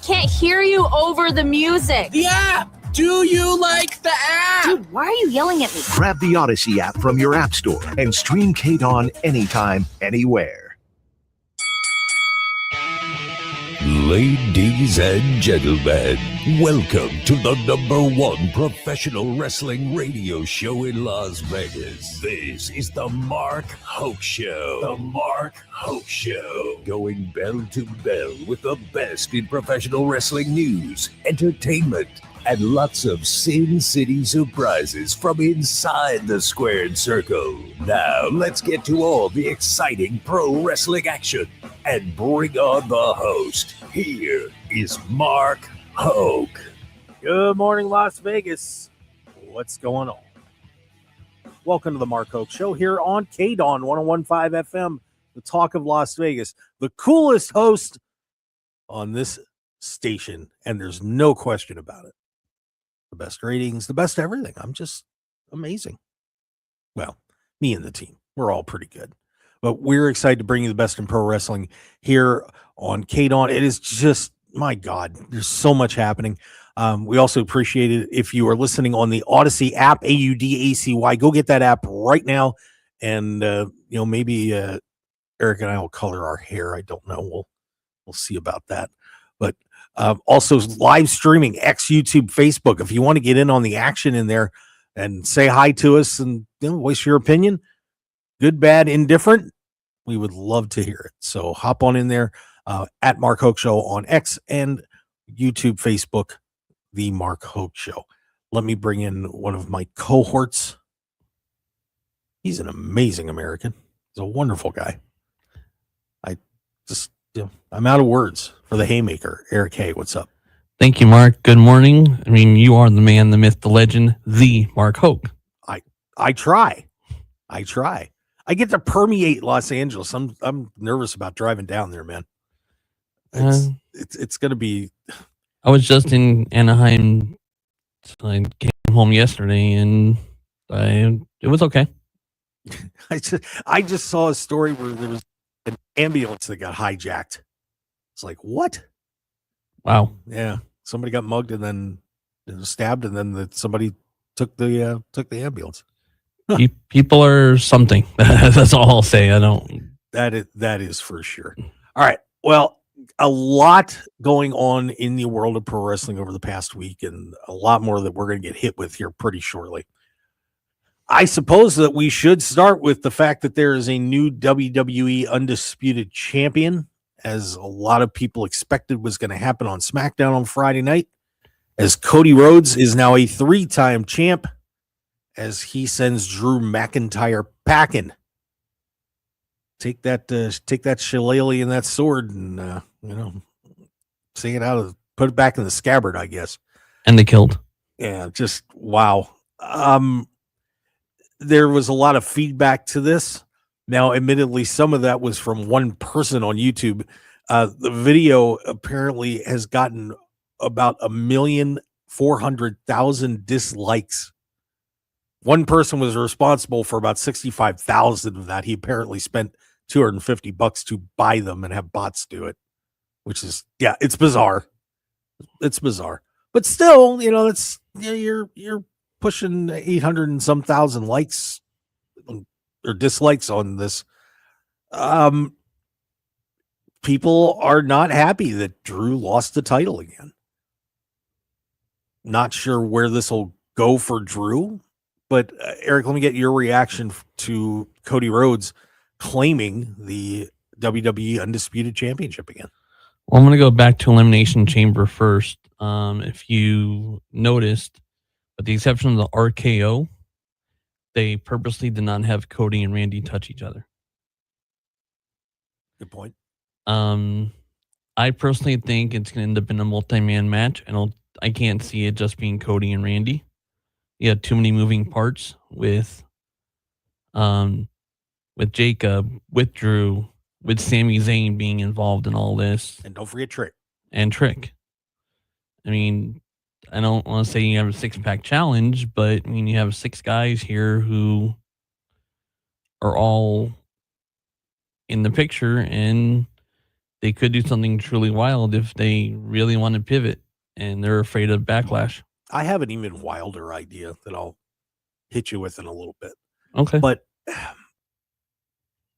can't hear you over the music. The app! Do you like the app? Dude, why are you yelling at me? Grab the Odyssey app from your app store and stream KDAWN anytime, anywhere. Ladies and gentlemen, welcome to the #1 professional wrestling radio show in Las Vegas. This is the Mark Hoke Show. The Mark Hoke Show. Going bell to bell with the best in professional wrestling news, entertainment, and lots of Sin City surprises from inside the squared circle. Now, let's get to all the exciting pro wrestling action and bring on the host. Here is Mark Hoke. Good morning, Las Vegas. What's going on? Welcome to the Mark Hoke Show here on KDAWN 101.5 FM, the talk of Las Vegas. The coolest host on this station, and there's no question about it. The best ratings, the best everything. I'm just amazing. Well, me and the team, we're all pretty good. But we're excited to bring you the best in pro wrestling here on KDAWN. It is just, my God, there's so much happening. We also appreciate it if you are listening on the Odyssey app, AUDACY. Go get that app right now. And, maybe Eric and I will color our hair. I don't know. We'll see about that. But also live streaming, X, YouTube, Facebook. If you want to get in on the action in there and say hi to us and voice your opinion, good, bad, indifferent, we would love to hear it. So hop on in there at Mark Hoke Show on X and YouTube, Facebook, The Mark Hoke Show. Let me bring in one of my cohorts. He's an amazing American. He's a wonderful guy. I'm out of words for the haymaker. Eric Hay, what's up? Thank you, Mark. Good morning. I mean, you are the man, the myth, the legend, the Mark Hoke. I try. I get to permeate Los Angeles. I'm nervous about driving down there, man. It's going to be. I was just in Anaheim. I came home yesterday, and it was okay. I just saw a story where there was an ambulance that got hijacked. It's like, what? Wow. Yeah, somebody got mugged and then stabbed, and then somebody took the ambulance. People are something. That's all I'll say. I don't. That is for sure. All right. Well, a lot going on in the world of pro wrestling over the past week, and a lot more that we're going to get hit with here pretty shortly. I suppose that we should start with the fact that there is a new WWE Undisputed Champion, as a lot of people expected was going to happen on SmackDown on Friday night, as Cody Rhodes is now a 3-time champ, as he sends Drew McIntyre packing. Take that shillelagh and that sword and, take it out put it back in the scabbard, I guess. And they killed. Yeah, just wow. There was a lot of feedback to this. Now, admittedly, some of that was from one person on YouTube. The video apparently has gotten about 1,400,000 dislikes. One person was responsible for about 65,000 of that. He apparently spent $250 to buy them and have bots do it, which is, it's bizarre. It's bizarre, but still, you're pushing 800 and some thousand likes or dislikes on this. People are not happy that Drew lost the title again. Not sure where this will go for Drew, but Eric, let me get your reaction to Cody Rhodes claiming the WWE Undisputed Championship again. Well, I'm going to go back to Elimination Chamber first. If you noticed, with the exception of the RKO, they purposely did not have Cody and Randy touch each other. Good point. I personally think it's going to end up in a multi-man match, and I can't see it just being Cody and Randy. You had too many moving parts with Jacob, with Drew, with Sami Zayn being involved in all this. And don't forget Trick. I mean, I don't want to say you have a 6-pack challenge, but I mean, you have 6 guys here who are all in the picture, and they could do something truly wild if they really want to pivot and they're afraid of backlash. I have an even wilder idea that I'll hit you with in a little bit. Okay. But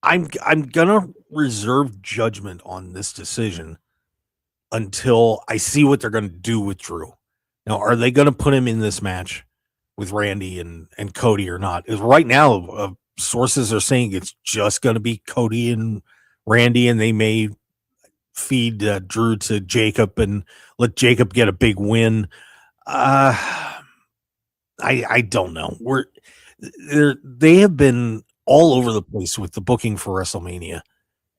I'm gonna reserve judgment on this decision until I see what they're gonna do with Drew. Now, are they gonna put him in this match with Randy and Cody or not? Because right now, sources are saying it's just gonna be Cody and Randy, and they may feed Drew to Jacob and let Jacob get a big win. I don't know. They have been all over the place with the booking for WrestleMania,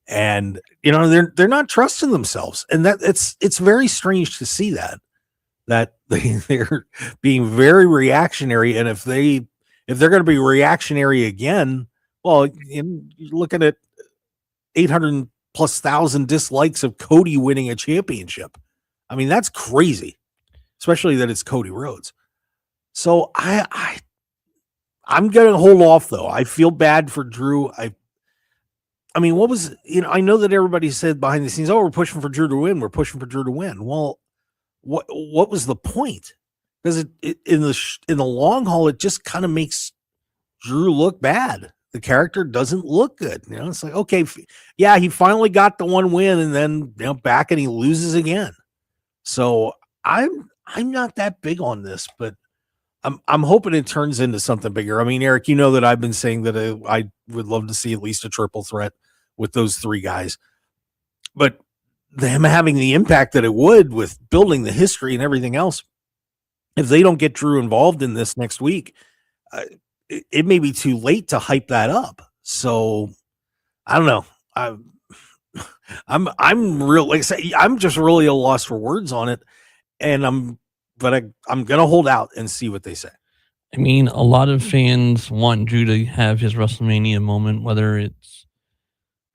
and they're not trusting themselves, and that it's very strange to see that they're being very reactionary. And if they're going to be reactionary again, well, you're looking at 800,000+ dislikes of Cody winning a championship. I mean, that's crazy, especially that it's Cody Rhodes. So I'm going to hold off, though. I feel bad for Drew. I mean, what was, I know that everybody said behind the scenes, oh, we're pushing for Drew to win. We're pushing for Drew to win. Well, what was the point? Because in the long haul, it just kind of makes Drew look bad. The character doesn't look good. It's like, okay, yeah, he finally got the one win, and then back and he loses again. So I'm not that big on this, but I'm hoping it turns into something bigger. I mean, Eric, you know that I've been saying that I would love to see at least a triple threat with those three guys, but them having the impact that it would with building the history and everything else, if they don't get Drew involved in this next week, it may be too late to hype that up. So I don't know. I'm real, like I say, I'm just really at a loss for words on it, and I'm gonna hold out and see what they say. I mean, a lot of fans want Drew to have his WrestleMania moment, whether it's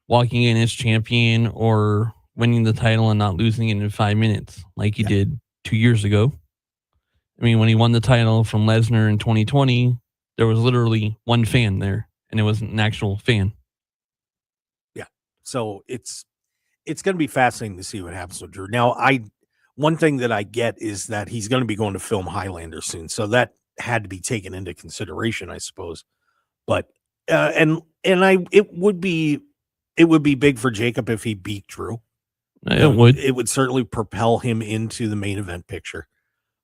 walking in as champion or winning the title and not losing it in 5 minutes like he did 2 years ago. I mean, when he won the title from Lesnar in 2020, there was literally one fan there, and it wasn't an actual fan. Yeah. So it's going to be fascinating to see what happens with Drew. Now, one thing that I get is that he's going to be going to film Highlander soon. So that had to be taken into consideration, I suppose. But it would be big for Jacob if he beat Drew. It would certainly propel him into the main event picture.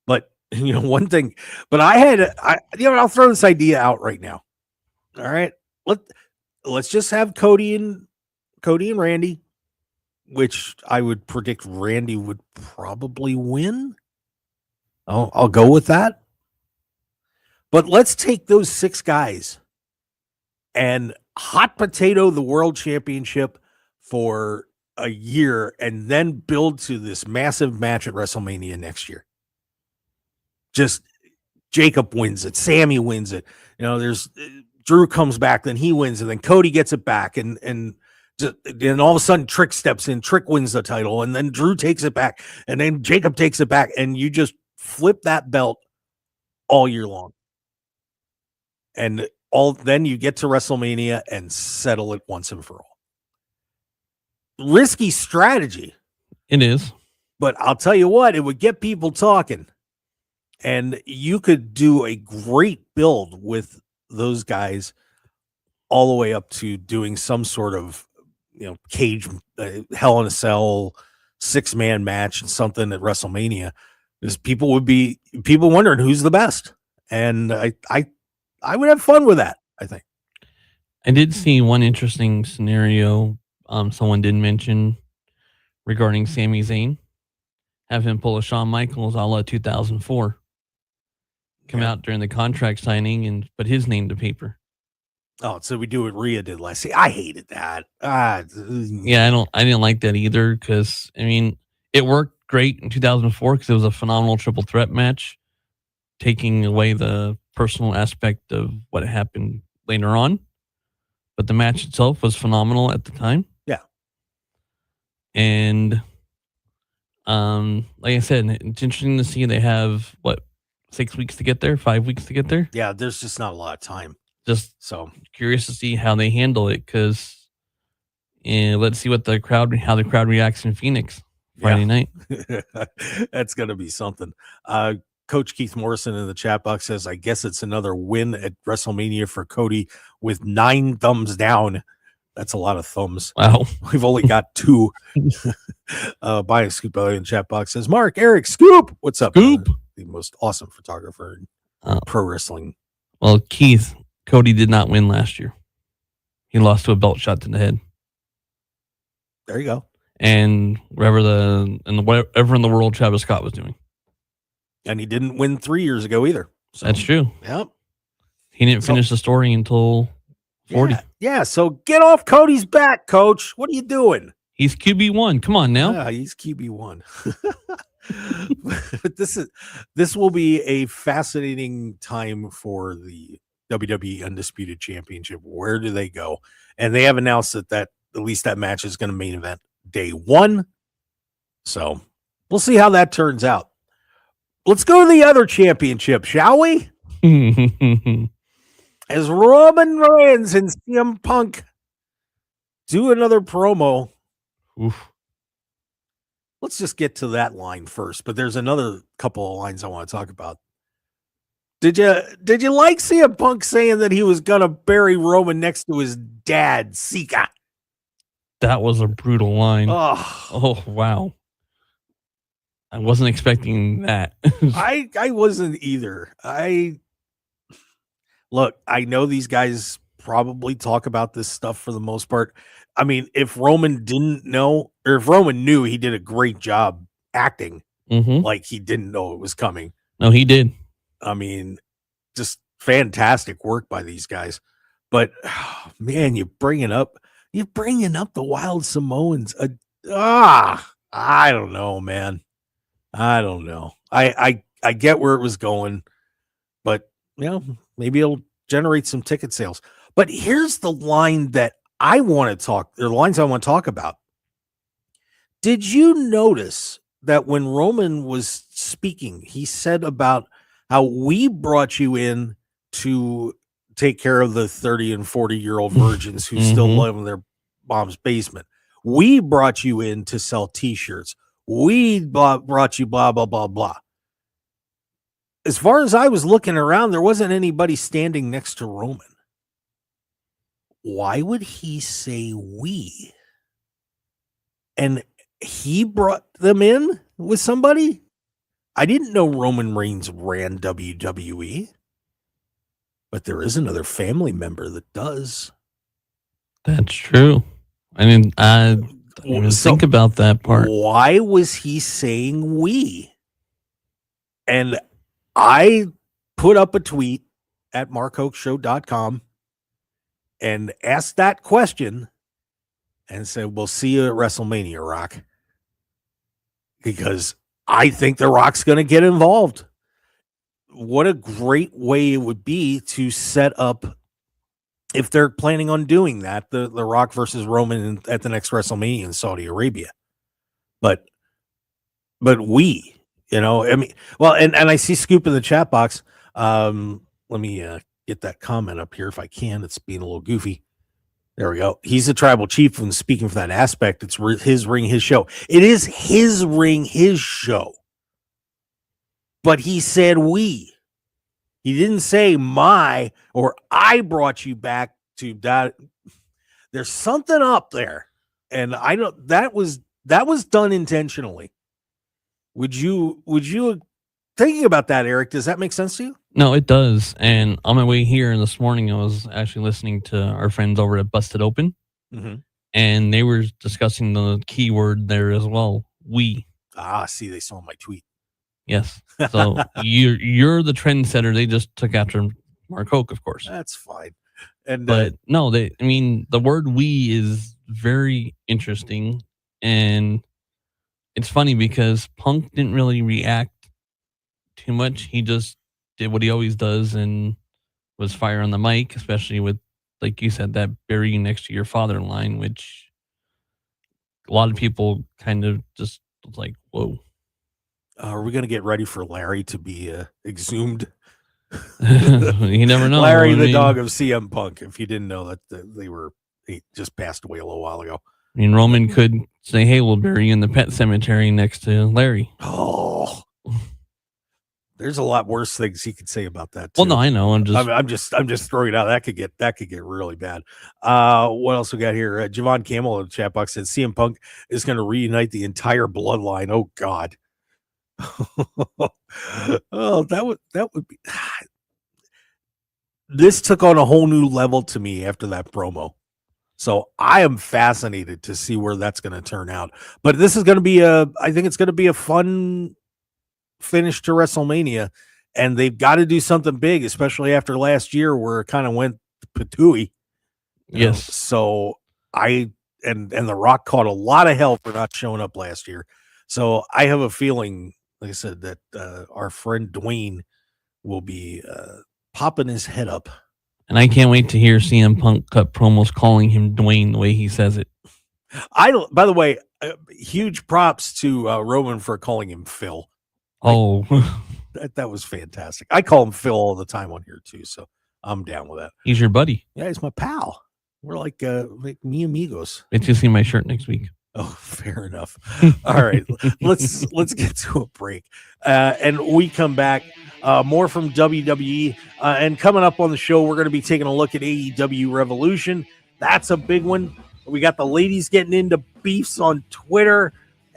But one thing, but I'll throw this idea out right now. All right. Let's just have Cody and Randy, which I would predict Randy would probably win. I'll go with that. But let's take those 6 guys and hot potato the world championship for a year and then build to this massive match at WrestleMania next year. Just Jacob wins it. Sammy wins it. There's Drew comes back, then he wins, and then Cody gets it back, and all of a sudden Trick steps in. Trick wins the title, and then Drew takes it back, and then Jacob takes it back, and you just flip that belt all year long. And then you get to WrestleMania and settle it once and for all. Risky strategy. It is. But I'll tell you what, it would get people talking. And you could do a great build with those guys all the way up to doing some sort of, cage, Hell in a Cell, 6-man match and something at WrestleMania. Because people wondering who's the best. And I would have fun with that, I think. I did see one interesting scenario someone did mention regarding Sami Zayn. Have him pull a Shawn Michaels a la 2004. Come out during the contract signing and put his name to paper. Oh, so we do what Rhea did last. See, I hated that. Yeah, I didn't like that either because it worked great in 2004 because it was a phenomenal triple threat match, taking away the personal aspect of what happened later on. But the match itself was phenomenal at the time. Yeah. And like I said, it's interesting to see they have 6 weeks to get there, 5 weeks to get there. Yeah, there's just not a lot of time. Just so curious to see how they handle it because, And let's see how the crowd reacts in Phoenix Friday night. That's going to be something. Coach Keith Morrison in the chat box says, I guess it's another win at WrestleMania for Cody with 9 thumbs down. That's a lot of thumbs. Wow. We've only got 2. Buying Scoop Belly in the chat box says, Mark, Eric, Scoop. What's up? Scoop. The most awesome photographer in pro wrestling. Well, Keith, Cody did not win last year. He lost to a belt shot to the head. There you go. And whatever in the world Travis Scott was doing. And he didn't win 3 years ago either. So, that's true. Yep. He didn't finish the story until 40. Yeah. So get off Cody's back, Coach. What are you doing? He's QB1. Come on now. Yeah, he's QB1. But this will be a fascinating time for the WWE Undisputed Championship. Where do they go? And they have announced that at least that match is going to main event day 1. So we'll see how that turns out. Let's go to the other championship, shall we? As Roman Reigns and CM Punk do another promo. Oof. Let's just get to that line first, but there's another couple of lines I want to talk about. Did you like CM Punk saying that he was gonna bury Roman next to his dad, Sika? That was a brutal line. Oh wow. I wasn't expecting that. I wasn't either. Look, I know these guys probably talk about this stuff for the most part. I mean, if Roman didn't know, or if Roman knew, he did a great job acting like he didn't know it was coming. No, he did. I mean, just fantastic work by these guys. But man, you're bringing up the Wild Samoans. I don't know, man. I don't know. I get where it was going, but maybe it'll generate some ticket sales. But here's the line that I want to talk, the lines I want to talk about. Did you notice that when Roman was speaking, he said about how we brought you in to take care of the 30 and 40-year-old virgins who still live in their mom's basement. We brought you in to sell T-shirts. We brought you blah, blah, blah, blah. As far as I was looking around, there wasn't anybody standing next to Roman. Why would he say we? And he brought them in with somebody? I didn't know Roman Reigns ran WWE, but there is another family member that does. That's true. I mean, I didn't even think about that part. Why was he saying we? And I put up a tweet at markhokeshow.com and asked that question and said, we'll see you at WrestleMania, Rock. Because I think The Rock's going to get involved. What a great way it would be to set up, if they're planning on doing that, the Rock versus Roman at the next WrestleMania in Saudi Arabia. But we, I mean, well, and I see Scoop in the chat box. Let me get that comment up here if I can. It's being a little goofy. There we go. He's a tribal chief and speaking for that aspect. It's his ring, his show. It is his ring, his show. But he said we. He didn't say my or I brought you back to that. There's something up there. And I don't, that was done intentionally. Would you thinking about that, Eric, does that make sense to you? No, it does. And on my way here this morning, I was actually listening to our friends over at Busted Open, and they were discussing the keyword there as well. We. See, they saw my tweet. Yes. So you're the trendsetter. They just took after Mark Hoke, of course. That's fine. And but no, the word we is very interesting, and it's funny because Punk didn't really react too much. He just did what he always does and was fire on the mic, especially with, like you said, that bury you next to your father line, which a lot of people kind of just was like, whoa. Are we going to get ready for Larry to be exhumed? You never know. Larry, the dog of CM Punk, if you didn't know that he just passed away a little while ago. I mean, Roman could say, "Hey, we'll bury you in the pet cemetery next to Larry." Oh, there's a lot worse things he could say about that. Too. Well, no, I know. I'm just throwing it out. That could get really bad. What else we got here? Javon Campbell in the chat box said CM Punk is going to reunite the entire bloodline. Oh God. Oh, that would be. This took on a whole new level to me after that promo. So I am fascinated to see where that's going to turn out. But this is going to be I think it's going to be a fun finish to WrestleMania, and they've got to do something big, especially after last year where it kind of went patooey. Yes. So and The Rock caught a lot of hell for not showing up last year. So I have a feeling, like I said, that our friend Dwayne will be popping his head up. And I can't wait to hear CM Punk cut promos calling him Dwayne the way he says it. By the way, huge props to Roman for calling him Phil. That was fantastic. I call him Phil all the time on here too, so I'm down with that. He's your buddy. Yeah, he's my pal. We're like me amigos. Wait till you see my shirt next week. Oh, fair enough. All right, let's get to a break, and we come back. More from WWE, and coming up on the show, we're going to be taking a look at AEW Revolution. That's a big one. We got the ladies getting into beefs on Twitter,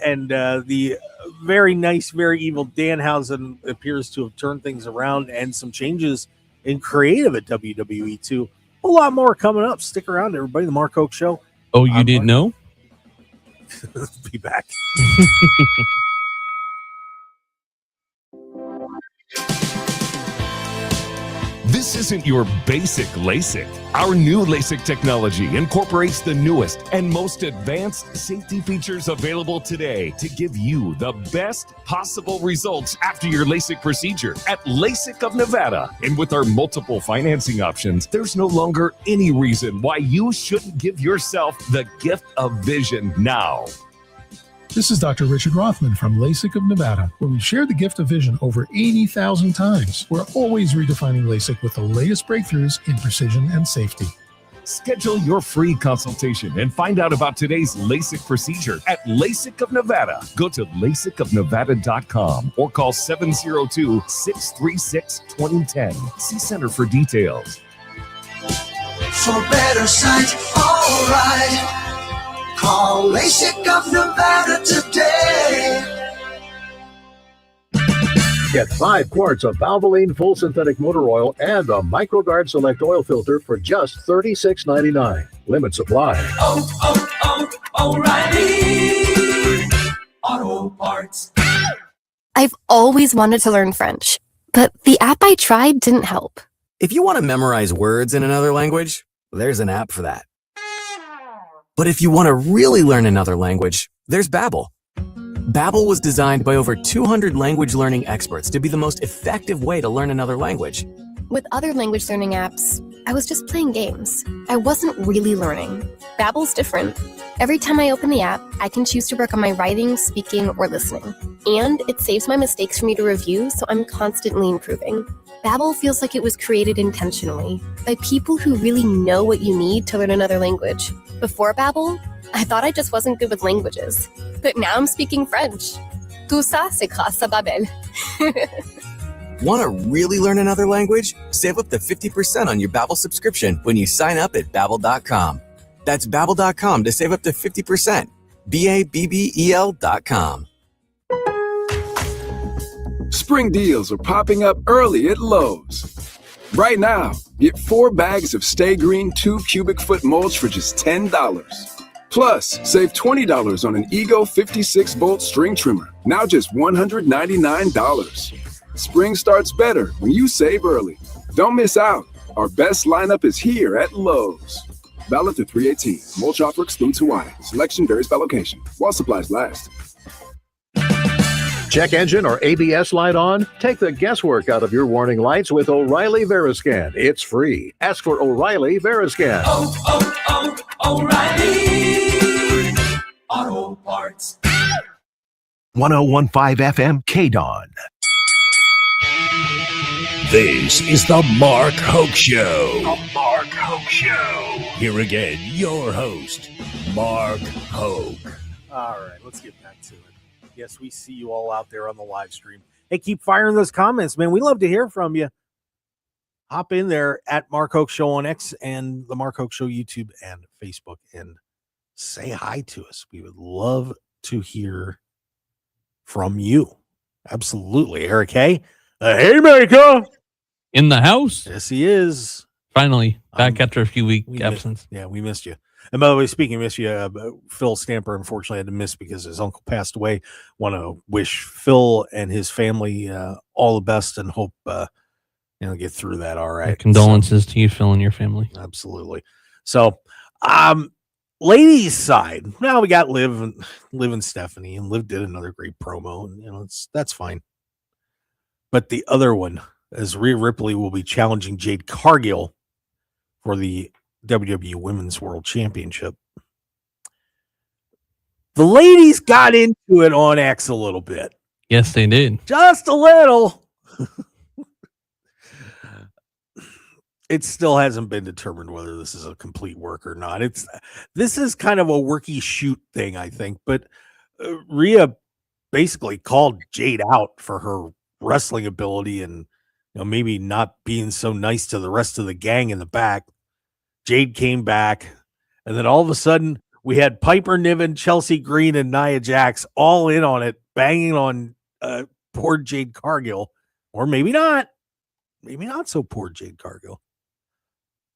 and the very nice, very evil Danhausen appears to have turned things around, and some changes in creative at WWE too. A lot more coming up. Stick around, everybody. The Mark Hoke Show. Oh, you didn't know? Be back. This isn't your basic LASIK. Our new LASIK technology incorporates the newest and most advanced safety features available today to give you the best possible results after your LASIK procedure at LASIK of Nevada. And with our multiple financing options, there's no longer any reason why you shouldn't give yourself the gift of vision now. This is Dr. Richard Rothman from LASIK of Nevada, where we've shared the gift of vision over 80,000 times. We're always redefining LASIK with the latest breakthroughs in precision and safety. Schedule your free consultation and find out about today's LASIK procedure at LASIK of Nevada. Go to LASIKofNevada.com or call 702-636-2010. See Center for details. For better sight, all right. Call LASIK of Nevada today. Get 5 quarts of Valvoline full synthetic motor oil and a MicroGuard Select oil filter for just $36.99. Limit supply. O'Reilly Auto Parts. I've always wanted to learn French, but the app I tried didn't help. If you want to memorize words in another language, there's an app for that. But if you want to really learn another language, there's Babbel. Babbel was designed by over 200 language learning experts to be the most effective way to learn another language. With other language learning apps, I was just playing games. I wasn't really learning. Babbel's different. Every time I open the app, I can choose to work on my writing, speaking, or listening. And it saves my mistakes for me to review, so I'm constantly improving. Babbel feels like it was created intentionally by people who really know what you need to learn another language. Before Babbel, I thought I just wasn't good with languages. But now I'm speaking French. Tout ça, c'est grâce à Babbel. Want to really learn another language? Save up to 50% on your Babbel subscription when you sign up at Babbel.com. That's Babbel.com to save up to 50%. Babbel.com. Spring deals are popping up early at Lowe's. Right now, get 4 bags of Stay Green 2 cubic foot mulch for just $10. Plus, save $20 on an Ego 56-volt string trimmer, now just $199. Spring starts better when you save early. Don't miss out. Our best lineup is here at Lowe's. Valid through 3/18. Mulch offer excludes Hawaii. Selection varies by location. While supplies last. Check engine or ABS light on? Take the guesswork out of your warning lights with O'Reilly Veriscan. It's free. Ask for O'Reilly Veriscan. O'Reilly Auto Parts. 1015 FM KDAWN. This is the Mark Hoke Show. The Mark Hoke Show. Here again, your host, Mark Hoke. All right, let's get back to it. Yes, we see you all out there on the live stream. Hey, keep firing those comments, man. We love to hear from you. Hop in there at Mark Hoke Show on X and the Mark Hoke Show YouTube and Facebook and say hi to us. We would love to hear from you. Absolutely. Eric, hey. Haymaker. In the house. Yes, he is. Finally, back after a few week absence. We missed you. And by the way, speaking of miss you, Phil Stamper unfortunately had to miss because his uncle passed away. Want to wish Phil and his family all the best and hope get through that all right. Condolences to you, Phil, and your family. Absolutely. So, ladies' side, now we got Liv and Stephanie, and Liv did another great promo, and that's fine. But the other one, as Rhea Ripley will be challenging Jade Cargill for the WWE Women's World Championship. The ladies got into it on X a little bit. Yes, they did. Just a little. It still hasn't been determined whether this is a complete work or not. This is kind of a worky shoot thing, I think. But Rhea basically called Jade out for her wrestling ability and maybe not being so nice to the rest of the gang in the back. Jade came back, and then all of a sudden we had Piper Niven, Chelsea Green, and Nia Jax all in on it, banging on poor Jade Cargill, or maybe not so poor Jade Cargill.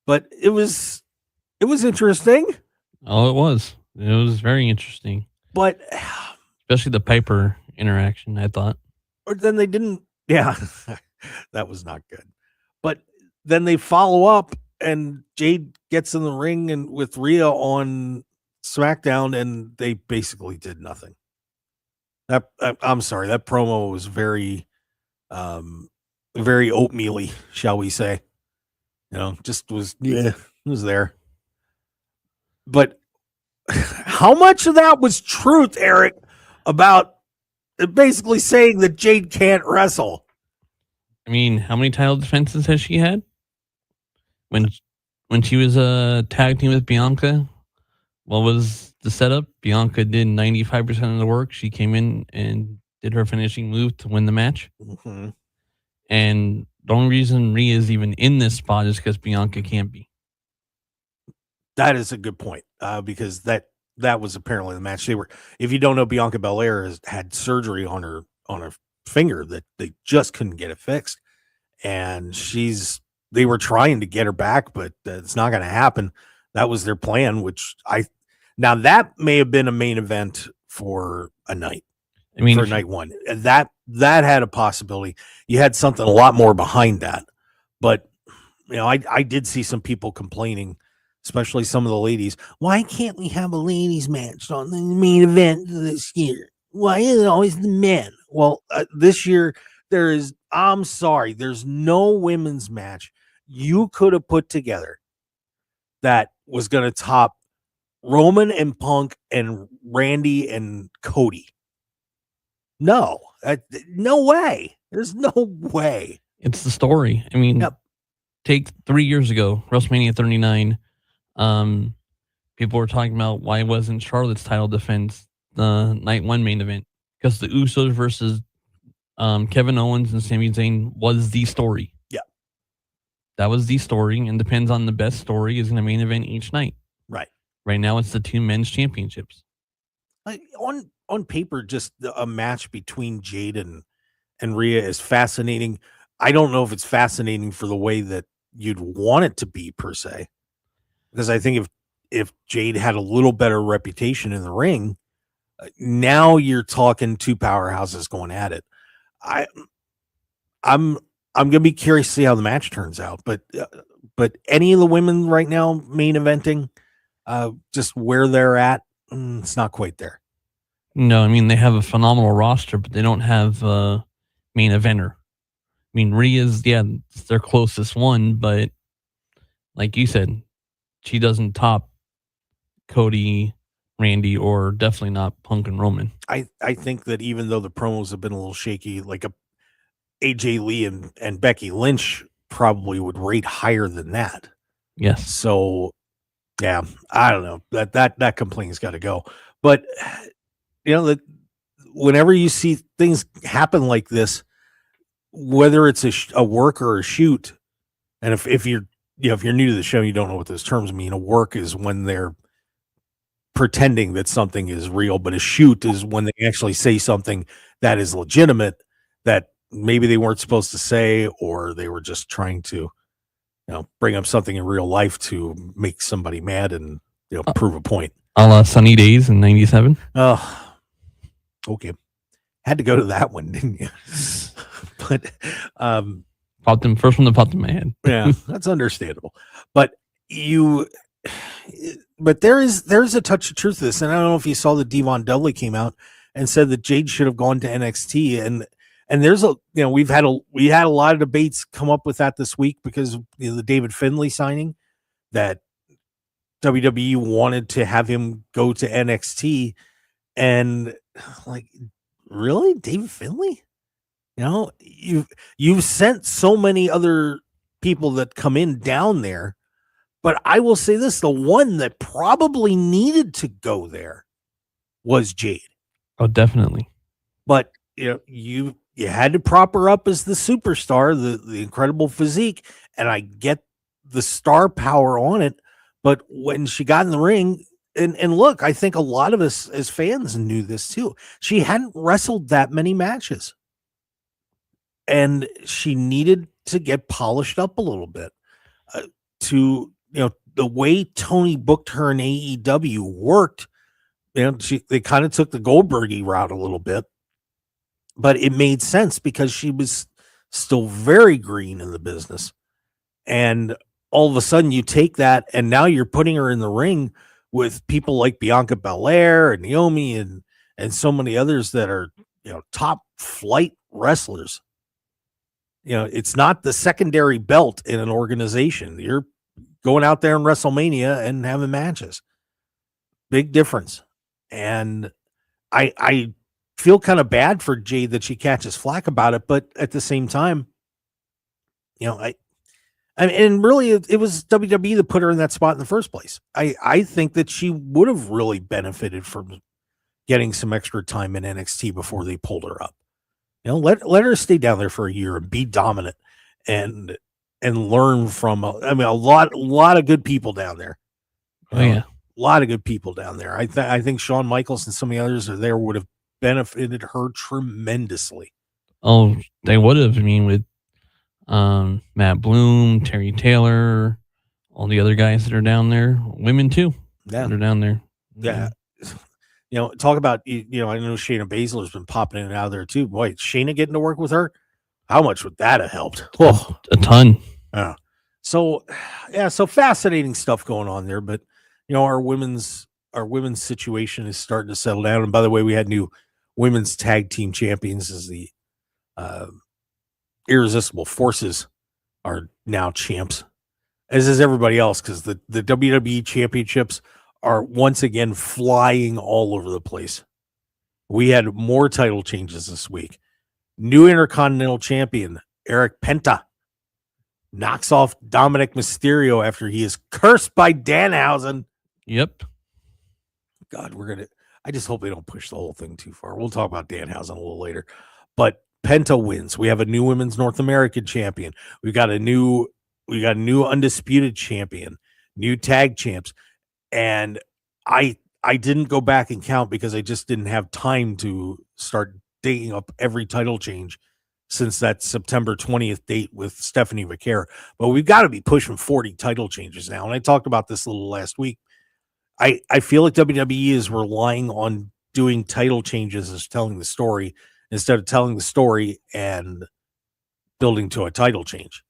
But it was interesting. Oh, it was very interesting. But especially the Piper interaction, I thought. Or then they didn't. Yeah, that was not good. But then they follow up, and Jade gets in the ring and with Rhea on SmackDown, and they basically did nothing. I'm sorry, that promo was very oatmeal-y, shall we say. Just was there. But how much of that was truth, Eric, about basically saying that Jade can't wrestle? I mean, how many title defenses has she had? When she was a tag team with Bianca, what was the setup? Bianca did 95% of the work. She came in and did her finishing move to win the match. Mm-hmm. And the only reason Rhea is even in this spot is because Bianca can't be. That is a good point, because that was apparently the match. If you don't know, Bianca Belair has had surgery on her finger that they just couldn't get it fixed, and they were trying to get her back, but it's not going to happen. That was their plan, now that may have been a main event for a night. I mean, for night one, that had a possibility. You had something a lot more behind that, but I did see some people complaining, especially some of the ladies. Why can't we have a ladies match on the main event this year? Why is it always the men? Well, this year I'm sorry, there's no women's match you could have put together that was going to top Roman and Punk and Randy and Cody. No way. There's no way. It's the story. I mean, take 3 years ago, WrestleMania 39. People were talking about why wasn't Charlotte's title defense the night one main event? Because the Usos versus Kevin Owens and Sami Zayn was the story. Yeah. That was the story, and depends on the best story is in the main event each night. Right. Right now, it's the two men's championships. On paper, just a match between Jade and Rhea is fascinating. I don't know if it's fascinating for the way that you'd want it to be per se, because I think if Jade had a little better reputation in the ring, now you're talking two powerhouses going at it. I'm gonna be curious to see how the match turns out, but any of the women right now main eventing, just where they're at, it's not quite there. No, I mean, they have a phenomenal roster, but they don't have a main eventer. I mean, Rhea's, it's their closest one, but like you said, she doesn't top Cody, Randy, or definitely not Punk and Roman. I think that even though the promos have been a little shaky, like AJ Lee and Becky Lynch probably would rate higher than that. Yes. So Yeah, I don't know. That complaint's got to go. But that whenever you see things happen like this, whether it's a work or a shoot, and if you're if you're new to the show, you don't know what those terms mean. A work is when they're pretending that something is real, but a shoot is when they actually say something that is legitimate that maybe they weren't supposed to say, or they were just trying to bring up something in real life to make somebody mad and prove a point. A la Sunny Days in '97. Oh, okay. Had to go to that one, didn't you? But popped in first one that popped in my head. Yeah, that's understandable. But there's a touch of truth to this, and I don't know if you saw that Devon Dudley came out and said that Jade should have gone to NXT, and there's we had a lot of debates come up with that this week because the David Finlay signing, that WWE wanted to have him go to NXT, and like, really, David Finlay? You've sent so many other people that come in down there, but I will say this: the one that probably needed to go there was Jade. Oh, definitely. But you had to prop her up as the superstar, the incredible physique, and I get the star power on it. But when she got in the ring, and look, I think a lot of us as fans knew this too. She hadn't wrestled that many matches, and she needed to get polished up a little bit. The way Tony booked her in AEW worked. They kind of took the Goldberg-y route a little bit, but it made sense because she was still very green in the business. And all of a sudden you take that and now you're putting her in the ring with people like Bianca Belair and Naomi and so many others that are, top flight wrestlers. It's not the secondary belt in an organization. You're going out there in WrestleMania and having matches. Big difference. And I feel kind of bad for Jade that she catches flack about it, but at the same time, and really it was WWE that put her in that spot in the first place. I think that she would have really benefited from getting some extra time in NXT before they pulled her up. Let her stay down there for a year and be dominant and learn from a lot of good people down there. Oh yeah. A lot of good people down there. I think Shawn Michaels and some of the others are there would have benefited her tremendously. Oh, they would have. I mean, with Matt Bloom, Terry Taylor, all the other guys that are down there, women too. Yeah, they're down there. Yeah. Talk about I know Shayna Baszler's been popping in and out of there too. Boy, Shayna getting to work with her, how much would that have helped? Oh, a ton. Yeah. So fascinating stuff going on there, but our women's situation is starting to settle down. And by the way, we had new women's tag team champions as the Irresistible Forces are now champs, as is everybody else, because the WWE championships are once again flying all over the place. We had more title changes this week. New Intercontinental Champion Eric Penta knocks off Dominic Mysterio after he is cursed by Danhausen. Yep. God, I just hope they don't push the whole thing too far. We'll talk about Danhausen a little later. But Penta wins. We have a new women's North American champion. We got a new undisputed champion, new tag champs. And I didn't go back and count because I just didn't have time to start digging up every title change since that September 20th date with Stephanie McCare. But we've got to be pushing 40 title changes now. And I talked about this a little last week. I feel like WWE is relying on doing title changes as telling the story instead of telling the story and building to a title change.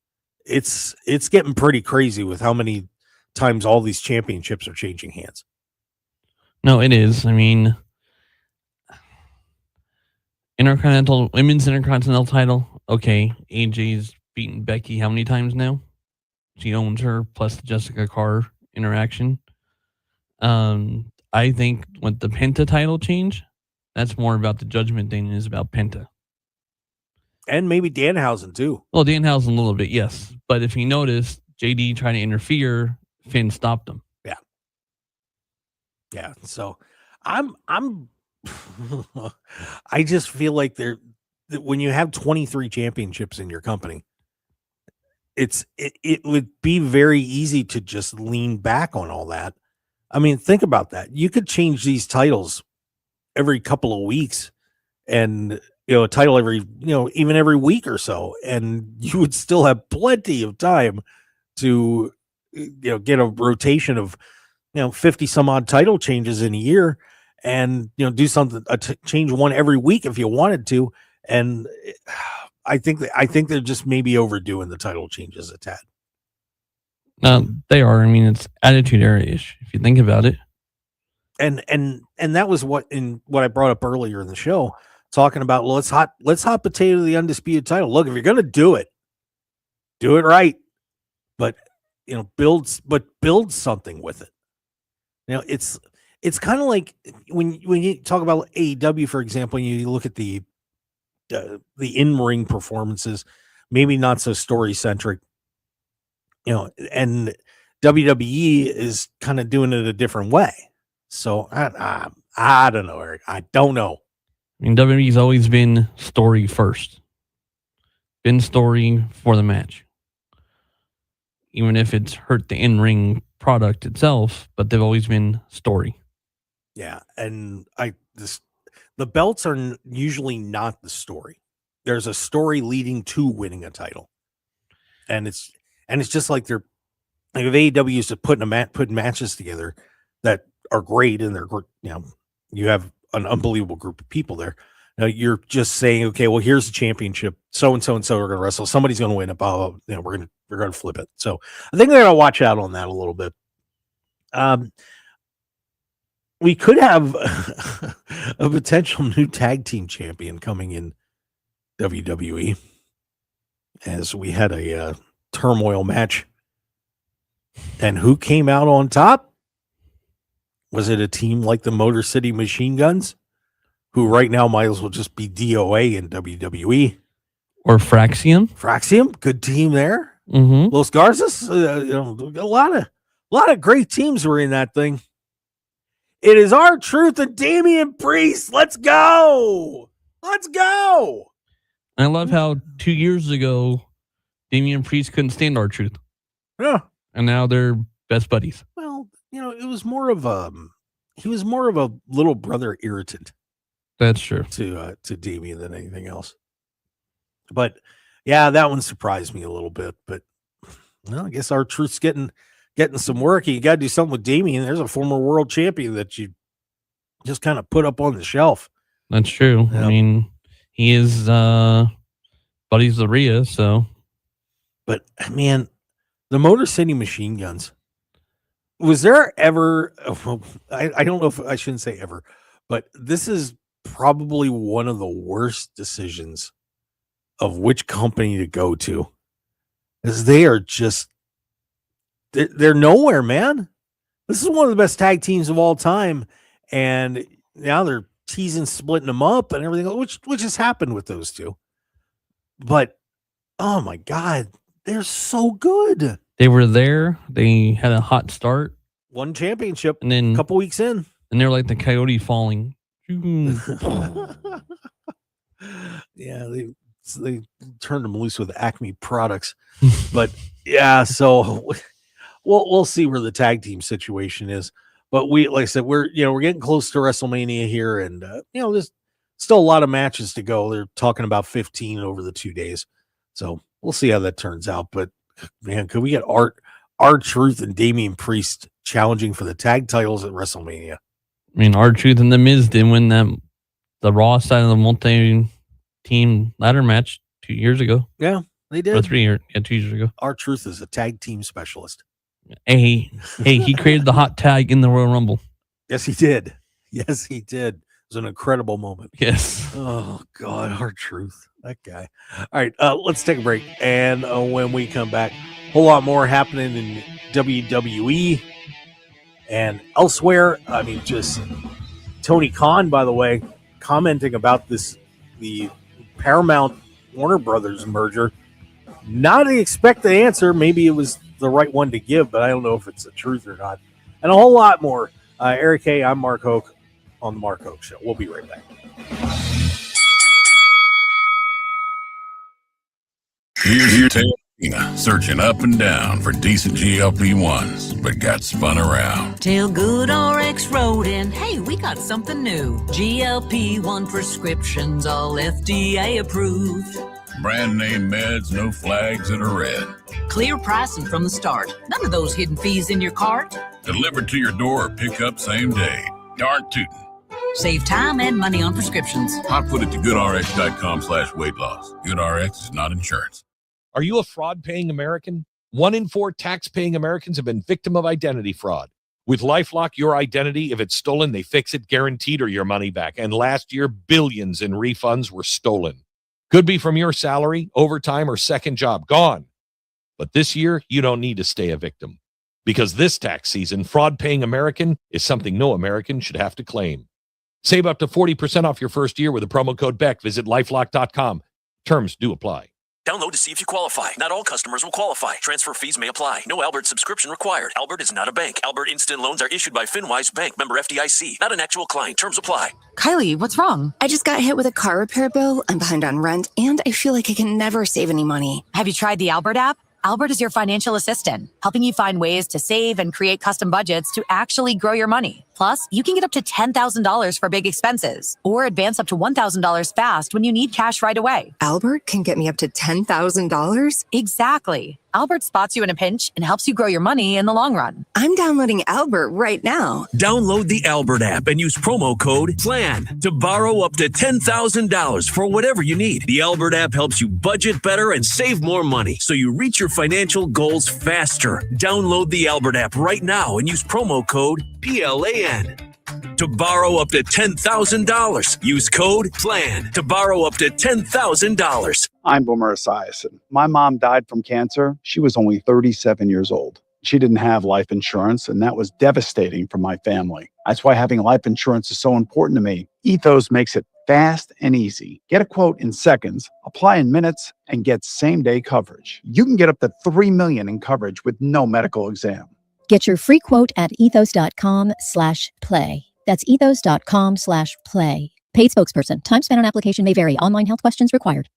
It's getting pretty crazy with how many times all these championships are changing hands. No, it is. I mean, women's intercontinental title. Okay, AJ's beaten Becky how many times now? She owns her, plus the Jessica Carr interaction. I think with the Penta title change, that's more about the Judgment Day than it is about Penta. And maybe Danhausen too. Well, Danhausen a little bit, yes. But if you notice, JD trying to interfere, Finn stopped him. Yeah. Yeah. So I'm I just feel like that when you have 23 championships in your company, it would be very easy to just lean back on all that. I mean, think about that. You could change these titles every couple of weeks and a title every, even every week or so, and you would still have plenty of time to get a rotation of 50 some odd title changes in a year, and do something change one every week if you wanted to. And I think they're just maybe overdoing the title changes a tad. They are. I mean, it's Attitude Era-ish if you think about it. And that was what I brought up earlier in the show, talking about let's hot potato the undisputed title. Look, if you're gonna do it right, but build something with it. It's kind of like when you talk about AEW, for example, and you look at the in-ring performances, maybe not so story centric, and WWE is kind of doing it a different way. So I don't know, Eric. I don't know. I mean, WWE's always been story first. Been story for the match. Even if it's hurt the in-ring product itself, but they've always been story. Yeah, and the belts are usually not the story. There's a story leading to winning a title, and it's just like they're like if AEW used to putting matches together that are great, and they're you have an unbelievable group of people there. Now you're just saying, okay, well, here's the championship. So and so and so are going to wrestle. Somebody's going to win it. We're going to flip it. So I think they're going to watch out on that a little bit. We could have a potential new tag team champion coming in WWE, as we had a turmoil match. And who came out on top? Was it a team like the Motor City Machine Guns, who right now might as well just be DOA in WWE? Or Fraxium? Fraxium, good team there. Mm-hmm. Los Garzas, a lot of great teams were in that thing. It is R-Truth and Damian Priest. Let's go. Let's go. I love how 2 years ago, Damian Priest couldn't stand R-Truth. Yeah. And now they're best buddies. Well, it was more of he was more of a little brother irritant. That's true. To Damian than anything else. But yeah, that one surprised me a little bit. But I guess R-Truth's getting some work. You got to do something with Damian. There's a former world champion that you just kind of put up on the shelf. That's true. Yep. I mean, he is buddies with Rhea, so. But man, the Motor City Machine Guns. Was there ever? I don't know if I shouldn't say ever, but this is probably one of the worst decisions of which company to go to, because they are just. They're nowhere, man. This is one of the best tag teams of all time, and now they're teasing splitting them up and everything, which has happened with those two. But oh my God, they're so good. They were there. They had a hot start. Won championship, and then a couple weeks in, and they're like the coyote falling. Yeah, they turned them loose with Acme products, but yeah, so. We'll see where the tag team situation is, but like I said, we're getting close to WrestleMania here, and there's still a lot of matches to go. They're talking about 15 over the 2 days, so we'll see how that turns out. But man, could we get R-Truth and Damian Priest challenging for the tag titles at WrestleMania? I mean, R-Truth and The Miz did win the Raw side of the multi-team ladder match 2 years ago. Yeah, they did. Or 2 years ago. R-Truth is a tag team specialist. Hey, he created the hot tag in the Royal Rumble. Yes, he did. Yes, he did. It was an incredible moment. Yes. Oh, God, R-Truth. That guy. All right, let's take a break. And when we come back, a whole lot more happening in WWE and elsewhere. I mean, just Tony Khan, by the way, commenting about the Paramount Warner Brothers merger. Not the expected answer. Maybe it was the right one to give, but I don't know if it's the truth or not. And a whole lot more Eric K., I'm Mark Hoke on the Mark Hoke Show. We'll be right back. Here's Tina searching up and down for decent GLP-1s, but got spun around. Tell Good RX Rodent, hey, we got something new. GLP-1 prescriptions, all FDA approved. Brand name meds, no flags that are red. Clear pricing from the start. None of those hidden fees in your cart. Delivered to your door or pick up same day. Darn tootin'. Save time and money on prescriptions. I put it to goodrx.com/weight loss. GoodRx is not insurance. Are you a fraud-paying American? 1 in 4 tax-paying Americans have been victim of identity fraud. With LifeLock, your identity, if it's stolen, they fix it guaranteed or your money back. And last year, billions in refunds were stolen. Could be from your salary, overtime, or second job. Gone. But this year, you don't need to stay a victim. Because this tax season, fraud-paying American is something no American should have to claim. Save up to 40% off your first year with the promo code BECK. Visit LifeLock.com. Terms do apply. Download to see if you qualify. Not all customers will qualify. Transfer fees may apply. No Albert subscription required. Albert is not a bank. Albert Instant Loans are issued by FinWise Bank, member FDIC. Not an actual client. Terms apply. Kylie, what's wrong? I just got hit with a car repair bill. I'm behind on rent, and I feel like I can never save any money. Have you tried the Albert app? Albert is your financial assistant, helping you find ways to save and create custom budgets to actually grow your money. Plus, you can get up to $10,000 for big expenses or advance up to $1,000 fast when you need cash right away. Albert can get me up to $10,000? Exactly. Albert spots you in a pinch and helps you grow your money in the long run. I'm downloading Albert right now. Download the Albert app and use promo code PLAN to borrow up to $10,000 for whatever you need. The Albert app helps you budget better and save more money so you reach your financial goals faster. Download the Albert app right now and use promo code PLAN to borrow up to $10,000. Use code PLAN to borrow up to $10,000. I'm Boomer Esiason. My mom died from cancer. She was only 37 years old. She didn't have life insurance, and that was devastating for my family. That's why having life insurance is so important to me. Ethos makes it fast and easy. Get a quote in seconds, apply in minutes, and get same-day coverage. You can get up to $3 million in coverage with no medical exam. Get your free quote at ethos.com/play. That's ethos.com/play. Paid spokesperson. Time spent on application may vary. Online health questions required.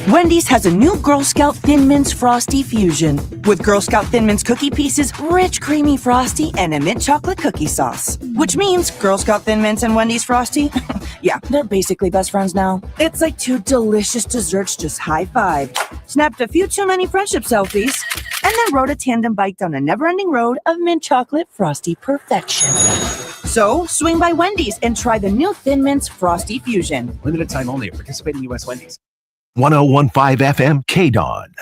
Wendy's has a new Girl Scout Thin Mints Frosty Fusion with Girl Scout Thin Mints cookie pieces, rich creamy frosty, and a mint chocolate cookie sauce. Which means Girl Scout Thin Mints and Wendy's Frosty, yeah, they're basically best friends now. It's like two delicious desserts just high-fived, snapped a few too many friendship selfies, and then rode a tandem bike down a never-ending road of mint chocolate frosty perfection. So, swing by Wendy's and try the new Thin Mints Frosty Fusion. Limited time only at participating U.S. Wendy's. 1015 FM KDAWN.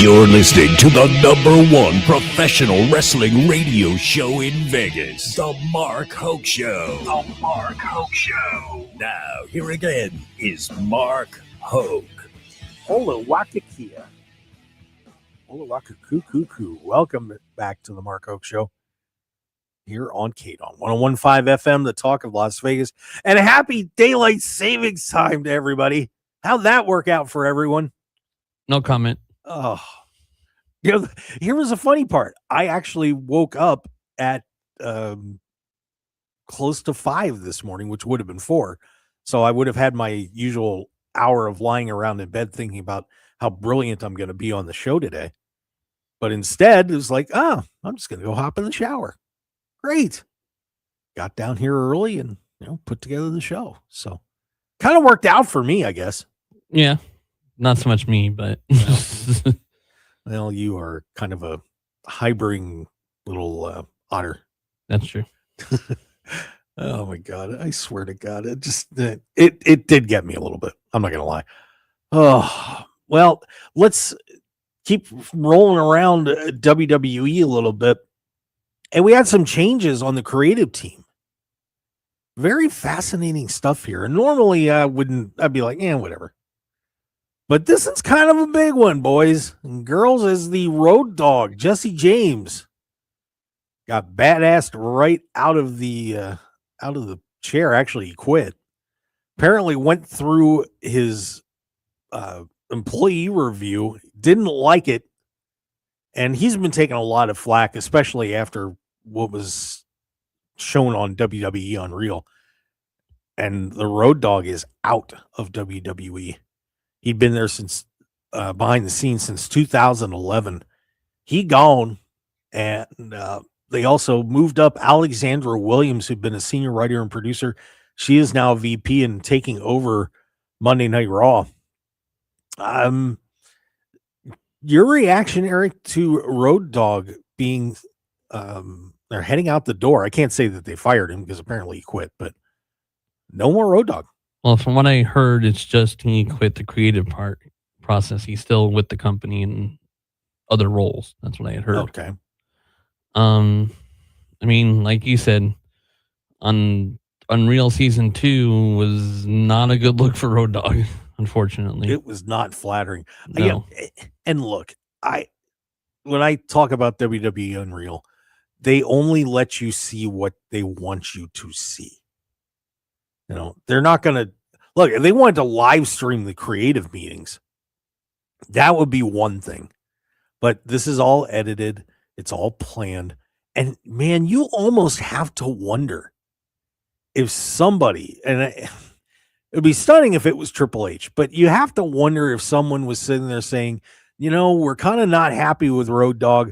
You're listening to the #1 professional wrestling radio show in Vegas, The Mark Hoke Show. The Mark Hoke Show. Now, here again is Mark Hoke. Hola Wakakia. Hola Wakakukuku. Welcome back to the Mark Hoke Show here on KDAWN 1015 FM, the talk of Las Vegas. And a happy daylight savings time to everybody. How'd that work out for everyone? No comment. Oh, you know, here was a funny part. I actually woke up at close to 5 this morning, which would have been 4. So I would have had my usual hour of lying around in bed thinking about how brilliant I'm going to be on the show today. But instead, it was like, I'm just going to go hop in the shower. Great. Got down here early and, put together the show. So kind of worked out for me, I guess. Yeah. Not so much me, but well, you are kind of a hybrid little otter. That's true. Oh my God. I swear to God. It did get me a little bit. I'm not going to lie. Oh, well, let's keep rolling around WWE a little bit. And we had some changes on the creative team. Very fascinating stuff here. And normally I'd be like, whatever. But this is kind of a big one, boys and girls, as the road dog, Jesse James, got badassed right out of the chair. Actually, he quit. Apparently went through his employee review, didn't like it. And he's been taking a lot of flack, especially after what was shown on WWE Unreal. And the Road Dogg is out of WWE. He'd been there since behind the scenes since 2011. He gone, and they also moved up Alexandra Williams, who'd been a senior writer and producer. She is now a VP and taking over Monday Night Raw. Your reaction, Eric, to Road Dogg being they're heading out the door. I can't say that they fired him because apparently he quit, but no more Road Dogg. Well, from what I heard, it's just he quit the creative process. He's still with the company in other roles. That's what I had heard. Okay. I mean, like you said, on Unreal Season 2 was not a good look for Road Dogg, unfortunately. It was not flattering. No. And look, when I talk about WWE Unreal, they only let you see what they want you to see. You know, they're not going to look. If they wanted to live stream the creative meetings, that would be one thing. But this is all edited. It's all planned. And man, you almost have to wonder if somebody, and it would be stunning if it was Triple H, but you have to wonder if someone was sitting there saying, you know, we're kind of not happy with Road Dogg.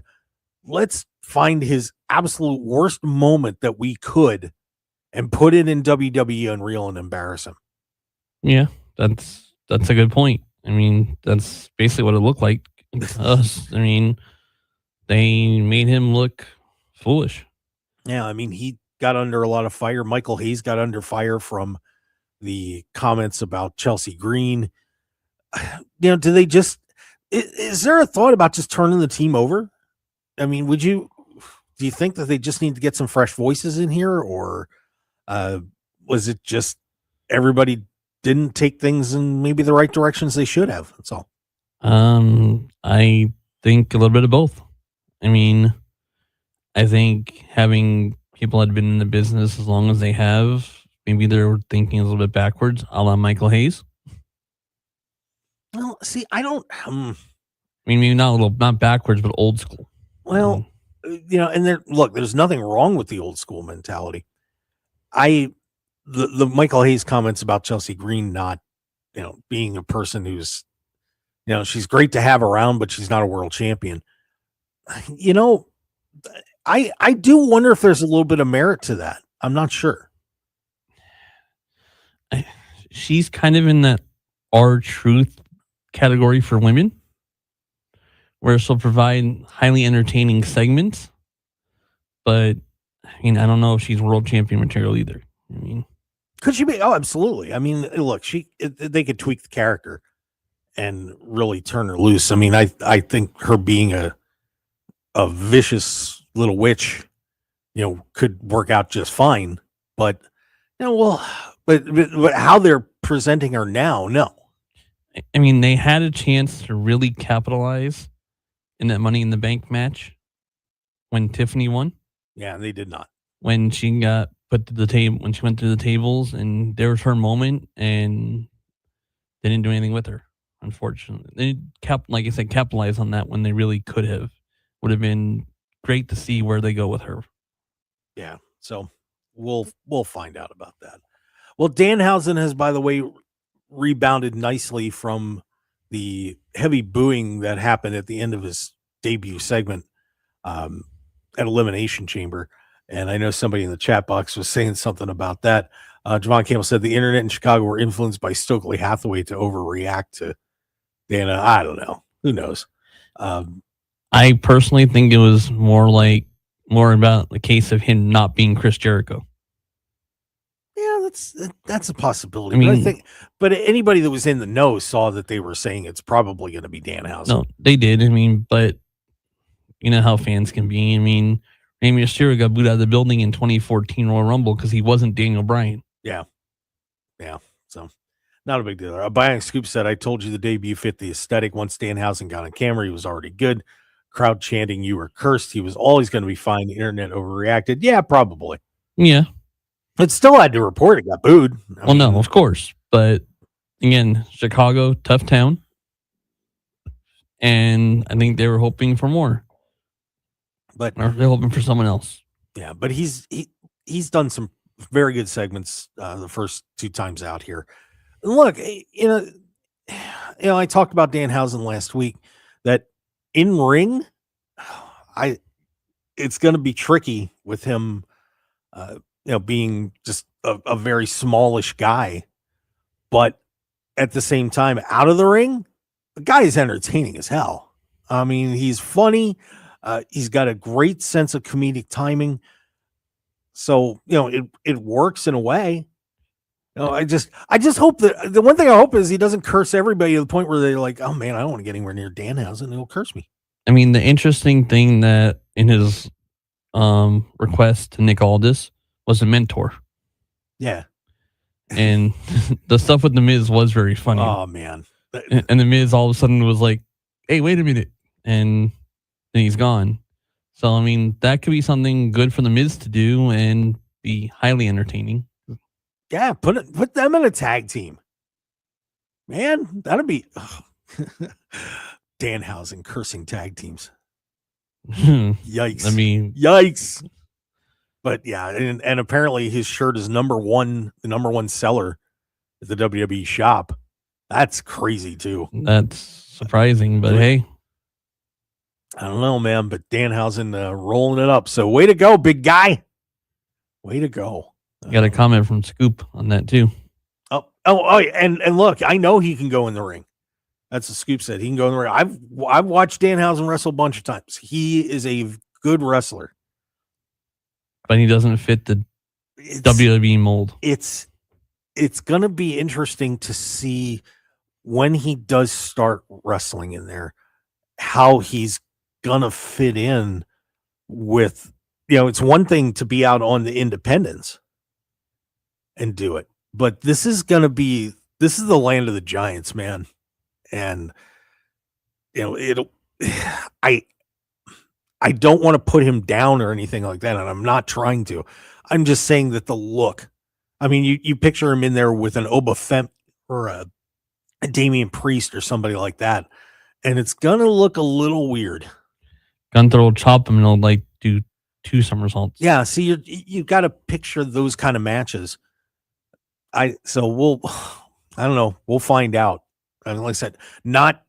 Let's find his absolute worst moment that we could and put it in WWE Unreal and embarrass him. Yeah, that's a good point. I mean, that's basically what it looked like to us. I mean, they made him look foolish. Yeah, I mean, he got under a lot of fire. Michael Hayes got under fire from the comments about Chelsea Green. You know, do they just, is there a thought about just turning the team over? I mean, do you think that they just need to get some fresh voices in here, or was it just everybody didn't take things in maybe the right directions they should have? That's all. I think a little bit of both. I mean, I think having people that have been in the business as long as they have, maybe they're thinking a little bit backwards, a la Michael Hayes. Well, see, I don't. I mean, maybe not backwards, but old school. Well, you know, and there's nothing wrong with the old school mentality. The Michael Hayes comments about Chelsea Green not, you know, being a person who's, you know, she's great to have around, but she's not a world champion. You know, I do wonder if there's a little bit of merit to that. I'm not sure. She's kind of in that R-Truth category for women, where she'll provide highly entertaining segments, but I mean, I don't know if she's world champion material either. I mean, could she be? Oh, absolutely. I mean, look, they could tweak the character and really turn her loose. I mean, I think her being a vicious little witch, you know, could work out just fine. But you know, well, but how they're presenting her now, no. I mean, they had a chance to really capitalize in that Money in the Bank match when Tiffany won. Yeah, they did not. When she got put to the table, when she went through the tables, and there was her moment, and they didn't do anything with her. Unfortunately, they like I said, capitalize on that when they really could have. Would have been great to see where they go with her. Yeah, so we'll find out about that. Well, Danhausen has, by the way, rebounded nicely from the heavy booing that happened at the end of his debut segment at Elimination Chamber. And I know somebody in the chat box was saying something about that. Javon Campbell said the internet in Chicago were influenced by Stokely Hathaway to overreact to Dana. I don't know. Who knows? I personally think it was more about the case of him not being Chris Jericho. Yeah, that's a possibility. I mean, but anybody that was in the know saw that they were saying it's probably going to be Danhausen. No, they did. I mean, but you know how fans can be. I mean, Rey Mysterio got booed out of the building in 2014 Royal Rumble because he wasn't Daniel Bryan. Yeah. So not a big deal. Bionic Scoop said, I told you the debut fit the aesthetic. Once Danhausen got on camera, he was already good. Crowd chanting, you were cursed. He was always going to be fine. The internet overreacted. Yeah, probably. Yeah. It still had to report it got booed. No, of course. But again, Chicago, tough town. And I think they were hoping for more. But or they're hoping for someone else. Yeah, but he's done some very good segments the first 2 times out here. And look, I talked about Danhausen last week that in ring, it's going to be tricky with him, being just a very smallish guy, but at the same time, out of the ring, the guy is entertaining as hell. I mean, he's funny. He's got a great sense of comedic timing. So, it works in a way. I just hope that the one thing I hope is he doesn't curse everybody to the point where they're like, oh man, I don't want to get anywhere near Danhausen. He'll curse me. I mean, the interesting thing that in his request to Nick Aldis was a mentor. Yeah. And the stuff with The Miz was very funny. Oh man. And The Miz all of a sudden was like, hey, wait a minute. And then he's gone. So, I mean, that could be something good for The Miz to do and be highly entertaining. Yeah, put them in a tag team. Man, that'd be Danhausen cursing tag teams. Yikes. I mean, yikes. But yeah, and apparently his shirt is the number one seller at the WWE shop. That's crazy too. That's surprising, but hey. I don't know, man, but Danhausen rolling it up. So way to go, big guy. Way to go. Got a comment from Scoop on that too. Oh, and look, I know he can go in the ring. That's what Scoop said. He can go in the ring. I've watched Danhausen wrestle a bunch of times. He is a good wrestler. But he doesn't fit the WWE mold. It's going to be interesting to see when he does start wrestling in there, how he's going to fit in with, it's one thing to be out on the independents and do it, but this is the land of the giants, man. And, I don't want to put him down or anything like that, and I'm not trying to. I'm just saying that the look. I mean, you picture him in there with an Oba Fett or a Damian Priest or somebody like that, and it's gonna look a little weird. Gunther will chop him and he'll do 2 somersaults. Yeah, see, you got to picture those kind of matches. I don't know. We'll find out. I mean, like I said, not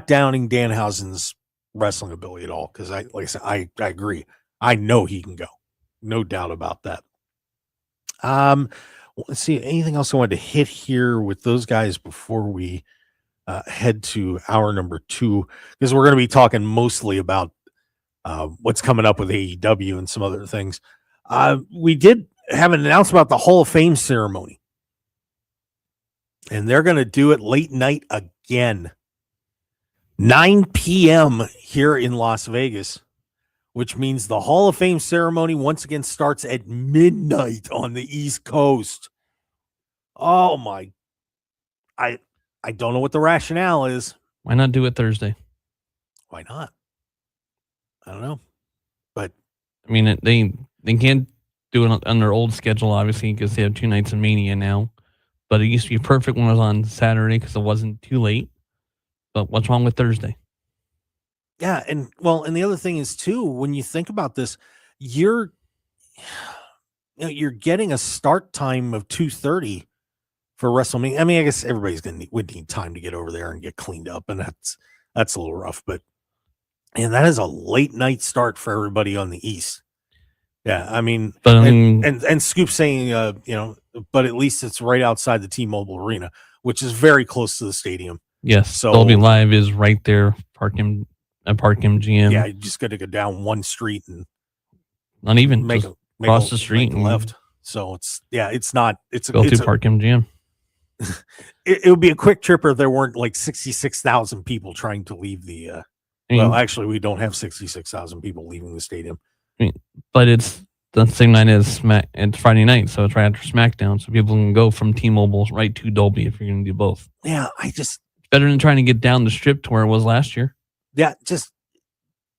downing Danhausen's wrestling ability at all, because I agree. I know he can go, no doubt about that. Let's see, anything else I wanted to hit here with those guys before we head to hour number 2, because we're going to be talking mostly about what's coming up with AEW and some other things. We did have an announcement about the Hall of Fame ceremony, and they're going to do it late night again. 9 p.m. here in Las Vegas, which means the Hall of Fame ceremony once again starts at midnight on the East Coast. Oh my. I don't know what the rationale is. Why not do it Thursday? Why not? I don't know. But I mean, they can't do it on their old schedule, obviously, because they have 2 nights of Mania now. But it used to be perfect when it was on Saturday because it wasn't too late. But what's wrong with Thursday? Yeah, and the other thing is too, when you think about this, you're getting a start time of 2:30 for WrestleMania. I mean, I guess everybody's would need time to get over there and get cleaned up, and that's a little rough. But that is a late night start for everybody on the East. Yeah, I mean, but and Scoop saying, but at least it's right outside the T-Mobile Arena, which is very close to the stadium. Yes, so Dolby Live is right there, Park MGM. Yeah, you just got to go down one street and not even make across the street and left. So it's not. Go to Park MGM. It would be a quick trip if there weren't like 66,000 people trying to leave the. Well, actually, we don't have 66,000 people leaving the stadium. I mean, but it's the same night as it's Friday night, so it's right after SmackDown, so people can go from T-Mobile right to Dolby if you're going to do both. Yeah, it's better than trying to get down the strip to where it was last year. Yeah, just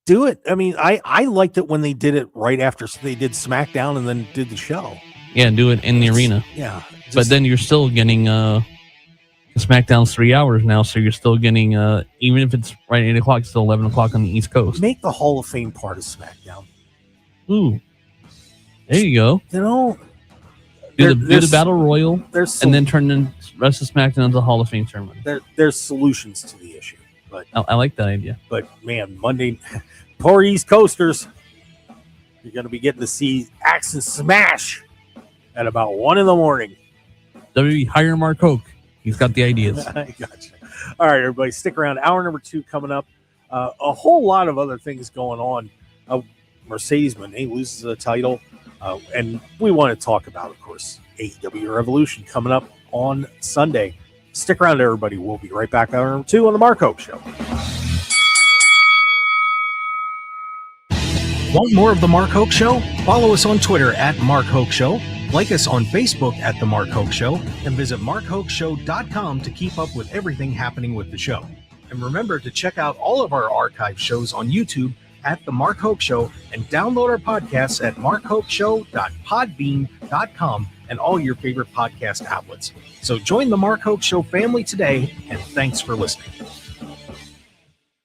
do it. I mean, I liked it when they did it right after they did SmackDown and then did the show. Yeah, do it in the arena. Yeah, but then you're still getting SmackDown's 3 hours now, so you're still getting even if it's right at 8 o'clock, it's still 11 o'clock on the East Coast. Make the Hall of Fame part of SmackDown. Ooh, There you go. You know, do the battle royal, and then turn the rest of SmackDown into the Hall of Fame ceremony. There's solutions to the issue, but I like that idea. But man, Monday, poor East Coasters, you're going to be getting to see Axe and Smash at about 1 a.m. WWE hire Mark Hoke. He's got the ideas. I gotcha. All right, everybody, stick around. Hour number 2 coming up. A whole lot of other things going on. Mercedes Moné loses the title, and we want to talk about, of course, AEW Revolution coming up on Sunday. Stick around, everybody. We'll be right back. Hour number 2 on the Mark Hoke Show. Want more of the Mark Hoke Show? Follow us on Twitter at Mark Hoke Show. Like us on Facebook at The Mark Hoke Show, and visit markhokeshow.com to keep up with everything happening with the show. And remember to check out all of our archive shows on YouTube at The Mark Hoke Show, and download our podcasts at markhokeshow.podbean.com and all your favorite podcast outlets. So join the Mark Hoke Show family today, and thanks for listening.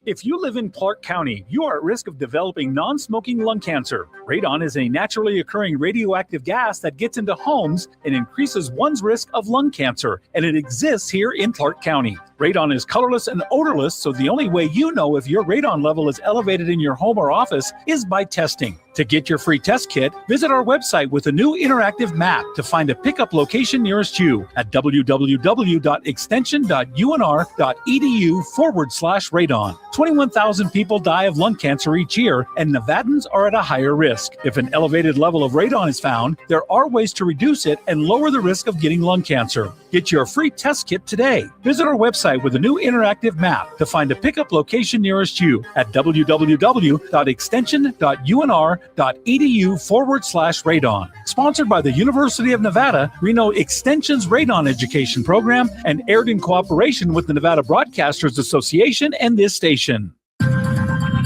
If you live in Clark County, you are at risk of developing non-smoking lung cancer. Radon is a naturally occurring radioactive gas that gets into homes and increases one's risk of lung cancer, and it exists here in Clark County. Radon is colorless and odorless, so the only way you know if your radon level is elevated in your home or office is by testing. To get your free test kit, visit our website with a new interactive map to find a pickup location nearest you at www.extension.unr.edu/radon. 21,000 people die of lung cancer each year, and Nevadans are at a higher risk. If an elevated level of radon is found, there are ways to reduce it and lower the risk of getting lung cancer. Get your free test kit today. Visit our website with a new interactive map to find a pickup location nearest you at www.extension.unr.edu/radon. Sponsored by the University of Nevada, Reno Extension's Radon Education Program, and aired in cooperation with the Nevada Broadcasters Association and this station.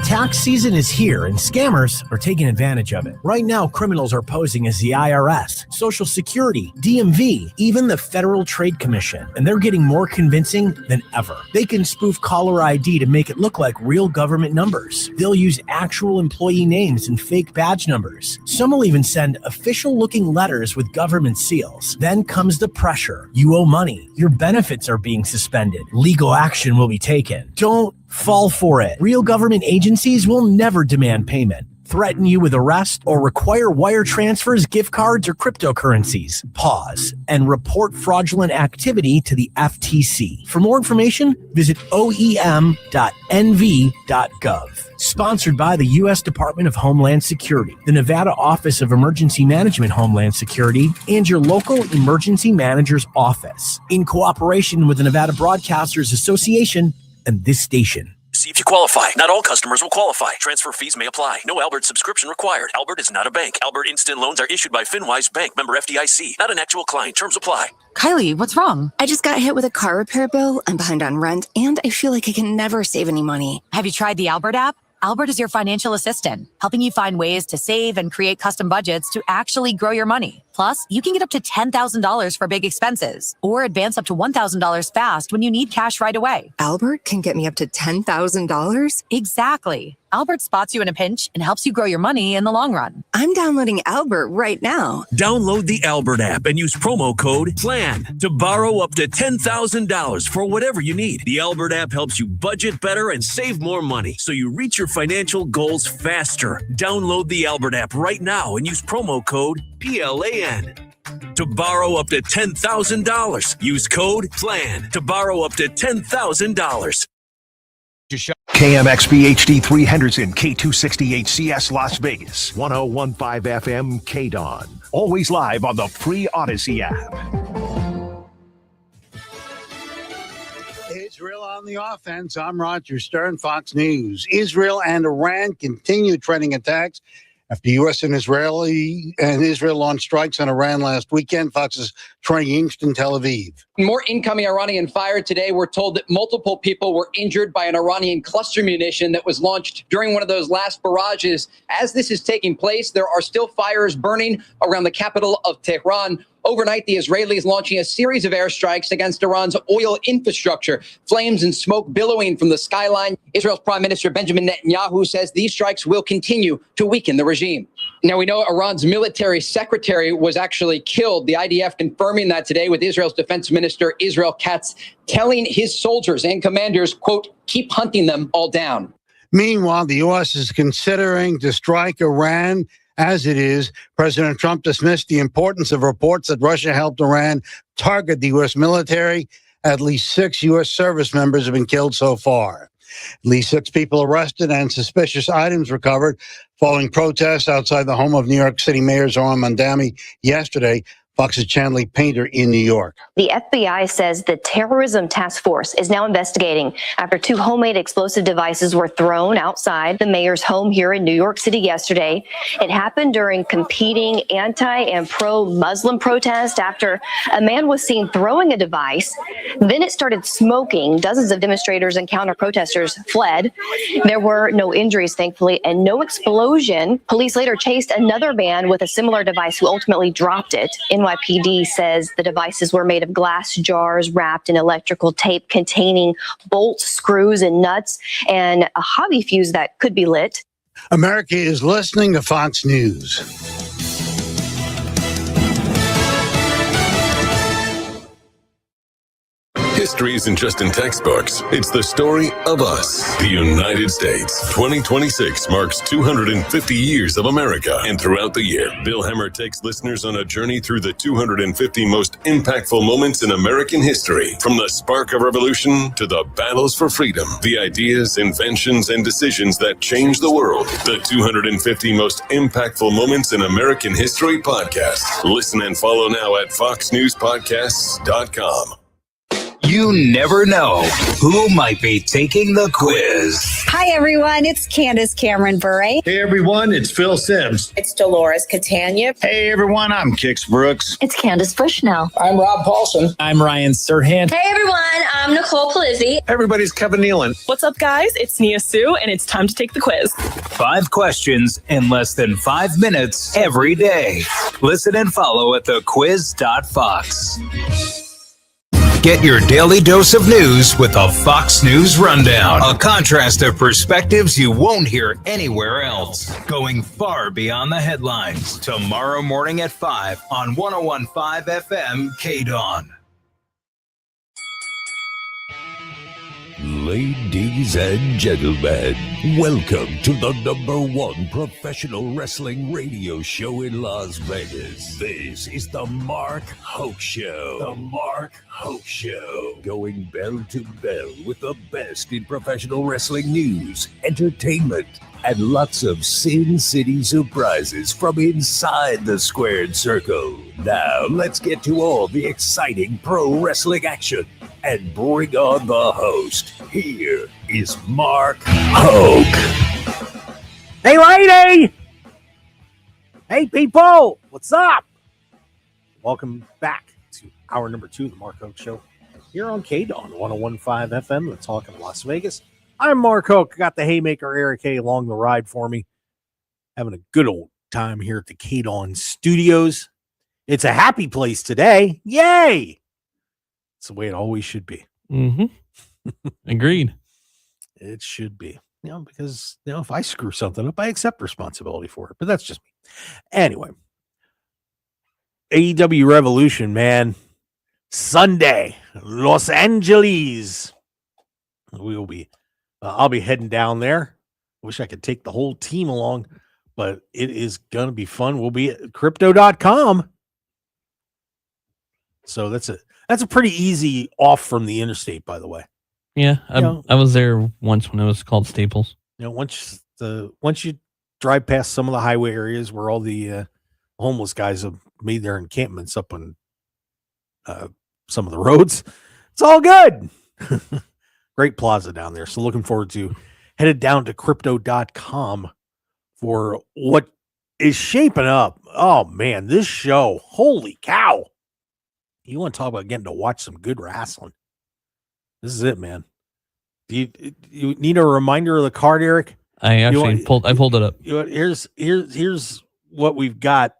Tax season is here and scammers are taking advantage of it. Right now, criminals are posing as the IRS, Social Security, DMV, even the Federal Trade Commission, and they're getting more convincing than ever. They can spoof caller ID to make it look like real government numbers. They'll use actual employee names and fake badge numbers. Some will even send official-looking letters with government seals. Then comes the pressure. You owe money. Your benefits are being suspended. Legal action will be taken. Don't fall for it. Real government agencies will never demand payment, threaten you with arrest, or require wire transfers, gift cards, or cryptocurrencies. Pause and report fraudulent activity to the FTC. For more information, visit oem.nv.gov. Sponsored by the U.S. Department of Homeland Security, the Nevada Office of Emergency Management Homeland Security, and your local emergency manager's office. In cooperation with the Nevada Broadcasters Association and this station. See if you qualify. Not all customers will qualify. Transfer fees may apply. No Albert subscription required. Albert is not a bank. Albert Instant Loans are issued by FinWise Bank, member FDIC. Not an actual client. Terms apply. Kylie, what's wrong? I just got hit with a car repair bill. I'm behind on rent, and I feel like I can never save any money. Have you tried the Albert app? Albert is your financial assistant, helping you find ways to save and create custom budgets to actually grow your money. Plus, you can get up to $10,000 for big expenses or advance up to $1,000 fast when you need cash right away. Albert can get me up to $10,000? Exactly. Albert spots you in a pinch and helps you grow your money in the long run. I'm downloading Albert right now. Download the Albert app and use promo code PLAN to borrow up to $10,000 for whatever you need. The Albert app helps you budget better and save more money so you reach your financial goals faster. Download the Albert app right now and use promo code PLAN to borrow up to $10,000. Use code PLAN to borrow up to $10,000. KMXB HD3 Henderson, K268CS Las Vegas, 1015 FM KDAWN. Always live on the free Odyssey app. Israel on the offense. I'm Roger Stern, Fox News. Israel and Iran continue trending attacks after U.S. and Israel launched strikes on Iran last weekend. Fox's Troy Yingst in Tel Aviv. More incoming Iranian fire today. We're told that multiple people were injured by an Iranian cluster munition that was launched during one of those last barrages. As this is taking place, there are still fires burning around the capital of Tehran. Overnight, the Israelis launching a series of airstrikes against Iran's oil infrastructure. Flames and smoke billowing from the skyline. Israel's Prime Minister Benjamin Netanyahu says these strikes will continue to weaken the regime. Now, we know Iran's military secretary was actually killed. The IDF confirming that today, with Israel's Defense Minister Israel Katz telling his soldiers and commanders, quote, keep hunting them all down. Meanwhile, the U.S. is considering to strike Iran. As it is, President Trump dismissed the importance of reports that Russia helped Iran target the U.S. military. At least 6 U.S. service members have been killed so far. At least 6 people arrested and suspicious items recovered following protests outside the home of New York City Mayor Zohran Mamdani yesterday. Fox's Chanley Painter in New York. The FBI says the Terrorism Task Force is now investigating after 2 homemade explosive devices were thrown outside the mayor's home here in New York City yesterday. It happened during competing anti and pro-Muslim protests after a man was seen throwing a device. Then it started smoking. Dozens of demonstrators and counter-protesters fled. There were no injuries, thankfully, and no explosion. Police later chased another man with a similar device who ultimately dropped it. NYPD says the devices were made of glass jars wrapped in electrical tape containing bolts, screws, and nuts, and a hobby fuse that could be lit. America is listening to Fox News. History isn't just in textbooks. It's the story of us, the United States. 2026 marks 250 years of America. And throughout the year, Bill Hemmer takes listeners on a journey through the 250 most impactful moments in American history. From the spark of revolution to the battles for freedom, the ideas, inventions, and decisions that changed the world. The 250 most impactful moments in American history podcast. Listen and follow now at foxnewspodcasts.com. You never know who might be taking the quiz. Hi, everyone. It's Candace Cameron Bure. Hey, everyone. It's Phil Sims. It's Dolores Catania. Hey, everyone. I'm Kix Brooks. It's Candace Bushnell. I'm Rob Paulson. I'm Ryan Serhant. Hey, everyone. I'm Nicole Palizzi. Everybody's Kevin Nealon. What's up, guys? It's Nia Sue, and it's time to take the quiz. 5 questions in less than 5 minutes every day. Listen and follow at thequiz.fox. Get your daily dose of news with a Fox News Rundown. A contrast of perspectives you won't hear anywhere else. Going far beyond the headlines. Tomorrow morning at 5 on 101.5 FM KDAWN. Ladies and gentlemen, welcome to the #1 professional wrestling radio show in Las Vegas. This is the Mark Hoke Show. The Mark Hoke Show. Going bell to bell with the best in professional wrestling news, entertainment, and lots of Sin City surprises from inside the squared circle. Now, let's get to all the exciting pro wrestling action and bring on the host. Here is Mark Hoke. Hey, lady! Hey, people! What's up? Welcome back to hour number 2 of the Mark Hoke Show here on KDAWN 101.5 FM, the Talk of Las Vegas. I'm Mark Hoke. Got the Haymaker Eric Hay along the ride for me. Having a good old time here at the KDAWN studios. It's a happy place today. Yay! It's the way it always should be. Mm-hmm. Agreed. It should be. Because, if I screw something up, I accept responsibility for it. But that's just me. Anyway. AEW Revolution, man. Sunday. Los Angeles. We'll be... I'll be heading down there. Wish I could take the whole team along, but it is going to be fun. We'll be at crypto.com. So that's a pretty easy off from the interstate, by the way. Yeah, I was there once when it was called Staples. Once you drive past some of the highway areas where all the homeless guys have made their encampments up on some of the roads, it's all good. Great plaza down there. So looking forward to headed down to crypto.com for what is shaping up. Oh, man, this show. Holy cow. You want to talk about getting to watch some good wrestling. This is it, man. Do you need a reminder of the card, Eric? I pulled it up. Here's what we've got.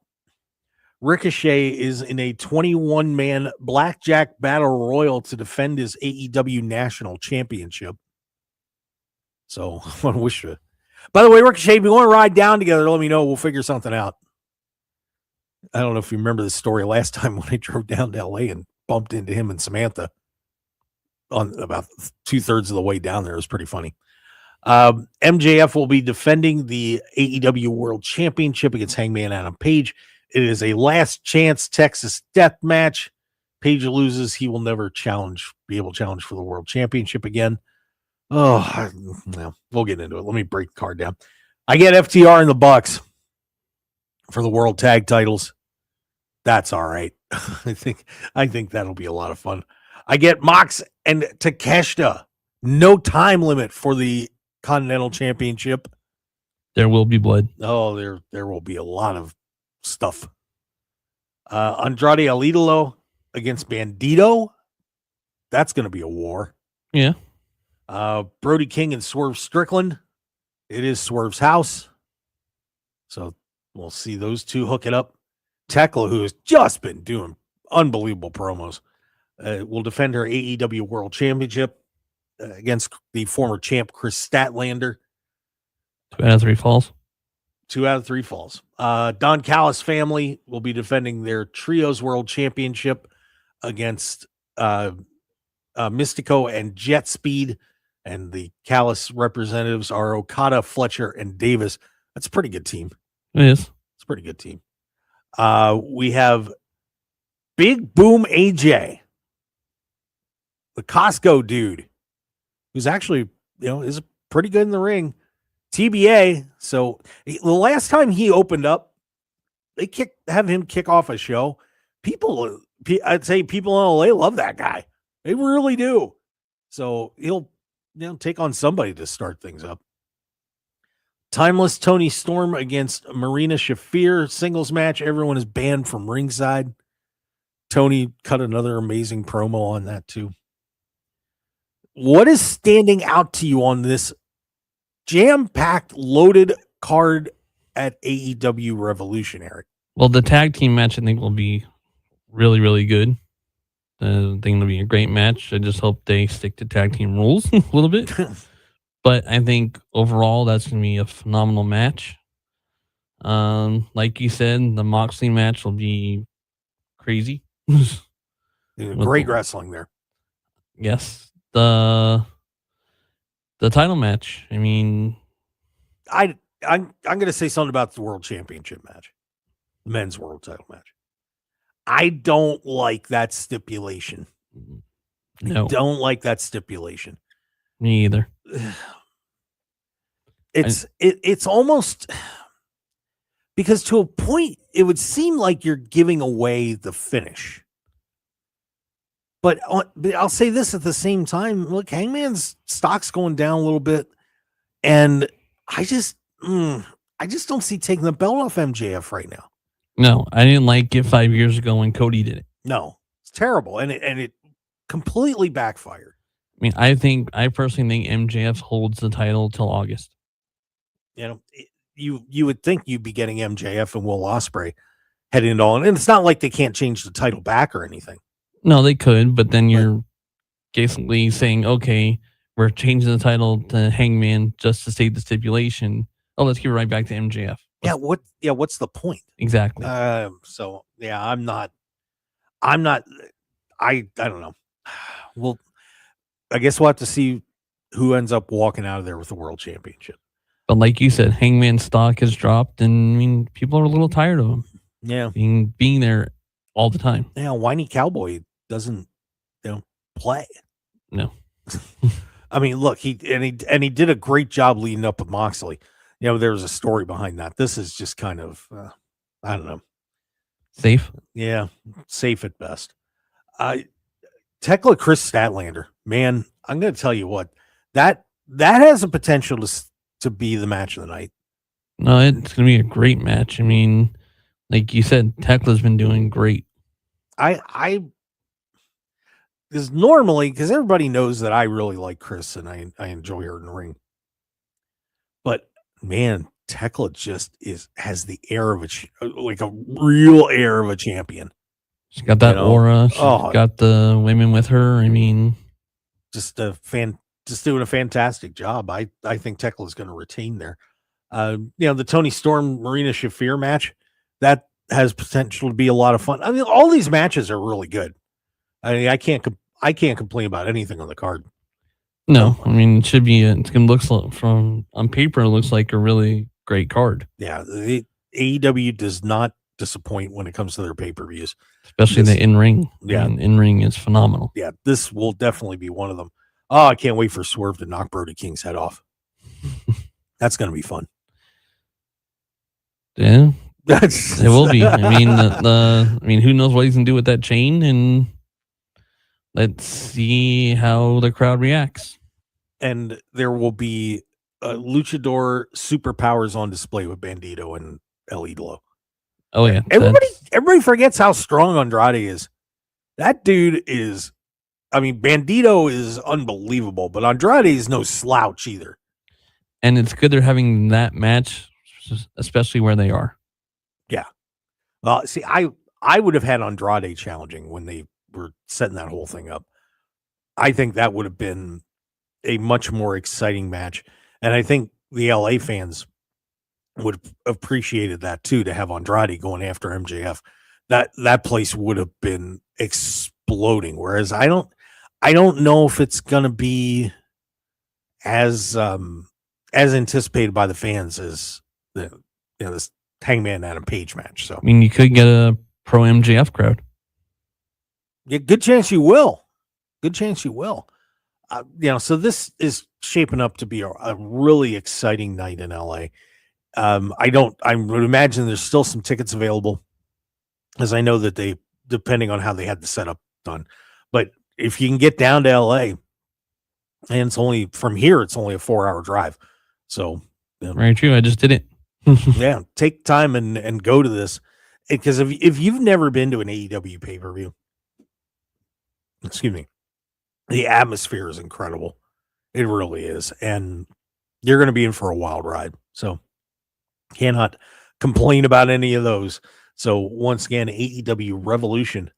Ricochet is in a 21-man blackjack battle royal to defend his AEW National Championship. So I wish you. By the way, Ricochet, if you want to ride down together, let me know. We'll figure something out. I don't know if you remember this story last time when I drove down to LA and bumped into him and Samantha on about 2/3 of the way down there. It was pretty funny. MJF will be defending the AEW World Championship against Hangman Adam Page. It is a last chance Texas death match. Page loses. He will never be able to challenge for the World Championship again. Oh, well, we'll get into it. Let me break the card down. I get FTR and the Bucks for the World Tag titles. That's all right. I think that'll be a lot of fun. I get Mox and Takeshita. No time limit for the Continental Championship. There will be blood. Oh, there will be a lot of stuff. Andrade El Idolo against Bandito. That's going to be a war. Yeah. Brody King and Swerve Strickland. It is Swerve's house. So we'll see those two hook it up. Tekla, who has just been doing unbelievable promos, will defend her AEW World Championship against the former champ Chris Statlander. 2 out of 3 falls. 2 out of 3 falls. Don Callis family will be defending their Trios World Championship against Mystico and Jet Speed. And the Callis representatives are Okada, Fletcher, and Davis. That's a pretty good team. It is. It's a pretty good team. We have Big Boom AJ, the Costco dude, who's actually, is pretty good in the ring. TBA. So the last time he opened up, they have him kick off a show. I'd say people in LA love that guy. They really do. So he'll take on somebody to start things up. Timeless Tony Storm against Marina Shafir singles match. Everyone is banned from ringside. Tony cut another amazing promo on that too. What is standing out to you on this jam-packed, loaded card at AEW Revolution, Eric? Well, the tag team match, I think, will be really, really good. I think it'll be a great match. I just hope they stick to tag team rules a little bit. But I think overall, that's going to be a phenomenal match. Like you said, the Moxley match will be crazy. Great wrestling there. Yes. The title match. I mean, I'm going to say something about the World Championship match, the men's world title match. I don't like that stipulation. No. I don't like that stipulation. Me either. It's almost because to a point it would seem like you're giving away the finish. But I'll say this at the same time. Look, Hangman's stock's going down a little bit, and I just don't see taking the belt off MJF right now. No, I didn't like it 5 years ago when Cody did it. No, it's terrible, and it completely backfired. I mean, I personally think MJF holds the title till August. You would think you'd be getting MJF and Will Ospreay heading into all, and it's not like they can't change the title back or anything. No, they could, but then you're basically saying, okay, we're changing the title to Hangman just to save the stipulation. Oh, let's give it right back to MJF. What's the point? Exactly. I don't know. Well, I guess we'll have to see who ends up walking out of there with the World Championship. But like you said, Hangman's stock has dropped, and I mean, people are a little tired of him. Yeah, being there all the time. Yeah, whiny cowboy doesn't, play. No. I mean, look, he did a great job leading up with Moxley. There's a story behind that. This is just kind of, I don't know. Safe? Yeah, safe at best. Tekla Chris Statlander, man, I'm going to tell you what, that has a potential to be the match of the night. No, it's going to be a great match. I mean, like you said, Tekla's been doing great. Because everybody knows that I really like Chris and I enjoy her in the ring. But man, Tekla just has the air of like a real air of a champion. She's got that aura. She's got the women with her. I mean, just doing a fantastic job. I think Tekla is going to retain there. The Tony Storm Marina Shafir match, that has potential to be a lot of fun. I mean, all these matches are really good. I mean, I can't complain about anything on the card. No, I mean, it's going to look from on paper, it looks like a really great card. Yeah, the AEW does not disappoint when it comes to their pay-per-views, especially the in-ring. Yeah, in-ring is phenomenal. Yeah, this will definitely be one of them. Oh, I can't wait for Swerve to knock Brody King's head off. That's going to be fun. Yeah, it will be. I mean, I mean, who knows what he's gonna do with that chain, and let's see how the crowd reacts. And there will be luchador superpowers on display with Bandito and El Idolo. Oh yeah, everybody forgets how strong Andrade is. That dude is. I mean, Bandito is unbelievable, but Andrade is no slouch either. And it's good they're having that match, especially where they are. Yeah. Well, see, I would have had Andrade challenging when they were setting that whole thing up. I think that would have been a much more exciting match. And I think the LA fans would have appreciated that too, to have Andrade going after MJF. That place would have been exploding. Whereas I don't know if it's going to be as anticipated by the fans as this Hangman Adam Page match. So I mean, you could get a pro MJF crowd. Yeah, good chance you will. Good chance you will. So this is shaping up to be a really exciting night in LA. I would imagine there's still some tickets available, as I know that they, depending on how they had the setup done. But if you can get down to LA, and it's only from here, it's only a 4-hour drive. So very true. I just did it. Yeah, take time and go to this, because if you've never been to an AEW pay-per-view, excuse me, the atmosphere is incredible. It really is, and you're going to be in for a wild ride. So cannot complain about any of those. So once again, AEW Revolution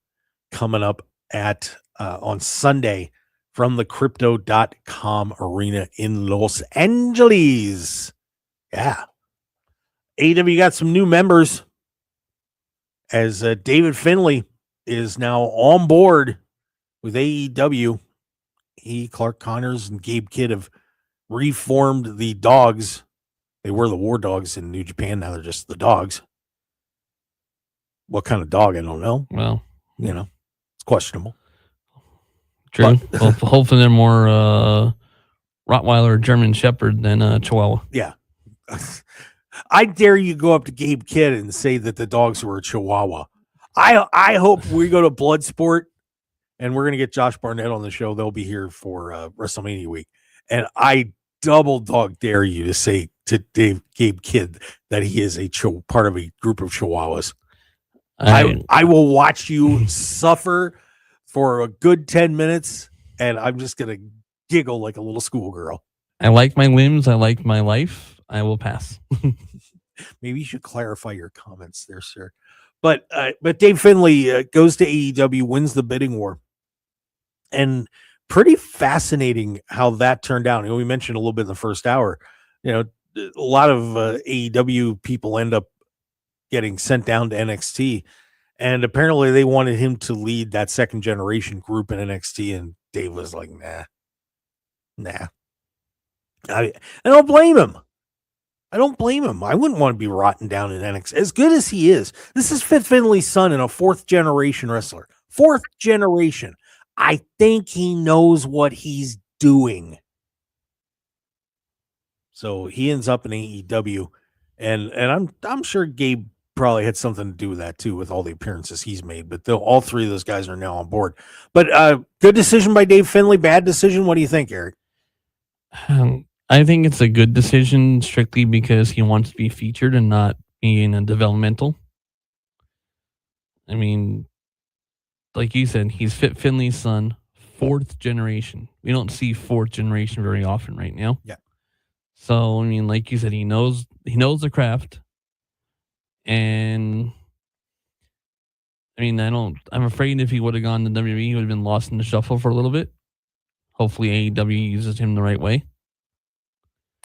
coming up at on Sunday from the Crypto.com Arena in Los Angeles. Yeah. AEW got some new members, as David Finlay is now on board with AEW. He, Clark Connors, and Gabe Kidd have reformed the Dogs. They were the War Dogs in New Japan. Now they're just the Dogs. What kind of dog? I don't know. Well, it's questionable. True. Well, hopefully they're more Rottweiler or German Shepherd than Chihuahua. Yeah. I dare you go up to Gabe Kidd and say that the dogs were a Chihuahua. I hope we go to Bloodsport, and we're going to get Josh Barnett on the show. They'll be here for WrestleMania week. And I double dog dare you to say to Gabe Kidd that he is part of a group of Chihuahuas. I will watch you suffer for a good 10 minutes, and I'm just going to giggle like a little schoolgirl. I like my limbs. I like my life. I will pass. Maybe you should clarify your comments there, sir. But Dave Finlay goes to AEW, wins the bidding war. And pretty fascinating how that turned out. We mentioned a little bit in the first hour. A lot of AEW people end up getting sent down to NXT. And apparently they wanted him to lead that second generation group in NXT. And Dave was like, nah. I don't blame him. I wouldn't want to be rotten down in NXT. As good as he is, this is Fit Finlay's son and a 4th generation wrestler. 4th generation. I think he knows what he's doing. So he ends up in AEW, and I'm sure Gabe probably had something to do with that too, with all the appearances he's made. But all 3 of those guys are now on board. But good decision by Dave Finlay. Bad decision. What do you think, Eric? I think it's a good decision strictly because he wants to be featured and not be in a developmental. I mean, like you said, he's Fit Finlay's son, 4th generation. We don't see 4th generation very often right now. Yeah. So I mean, like you said, he knows the craft, and I mean, I'm afraid if he would have gone to WWE, he would have been lost in the shuffle for a little bit. Hopefully, AEW uses him the right way.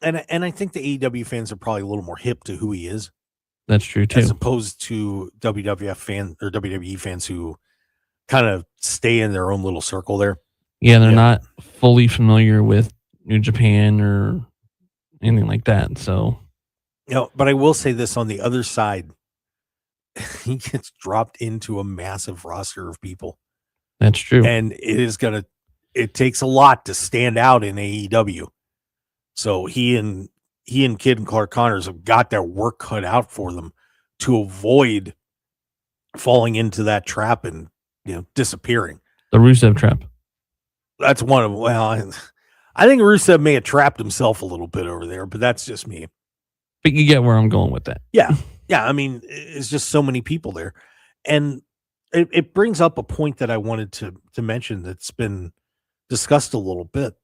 And I think the AEW fans are probably a little more hip to who he is. That's true too. As opposed to WWF fans or WWE fans who kind of stay in their own little circle there. Yeah, they're not fully familiar with New Japan or anything like that. So, but I will say this on the other side, he gets dropped into a massive roster of people. That's true. And it takes a lot to stand out in AEW. So he and Kid and Clark Connors have got their work cut out for them to avoid falling into that trap and disappearing. The Rusev trap. That's one of I think Rusev may have trapped himself a little bit over there, but that's just me. But you get where I'm going with that. Yeah. Yeah. I mean, it's just so many people there. And it brings up a point that I wanted to mention that's been discussed a little bit,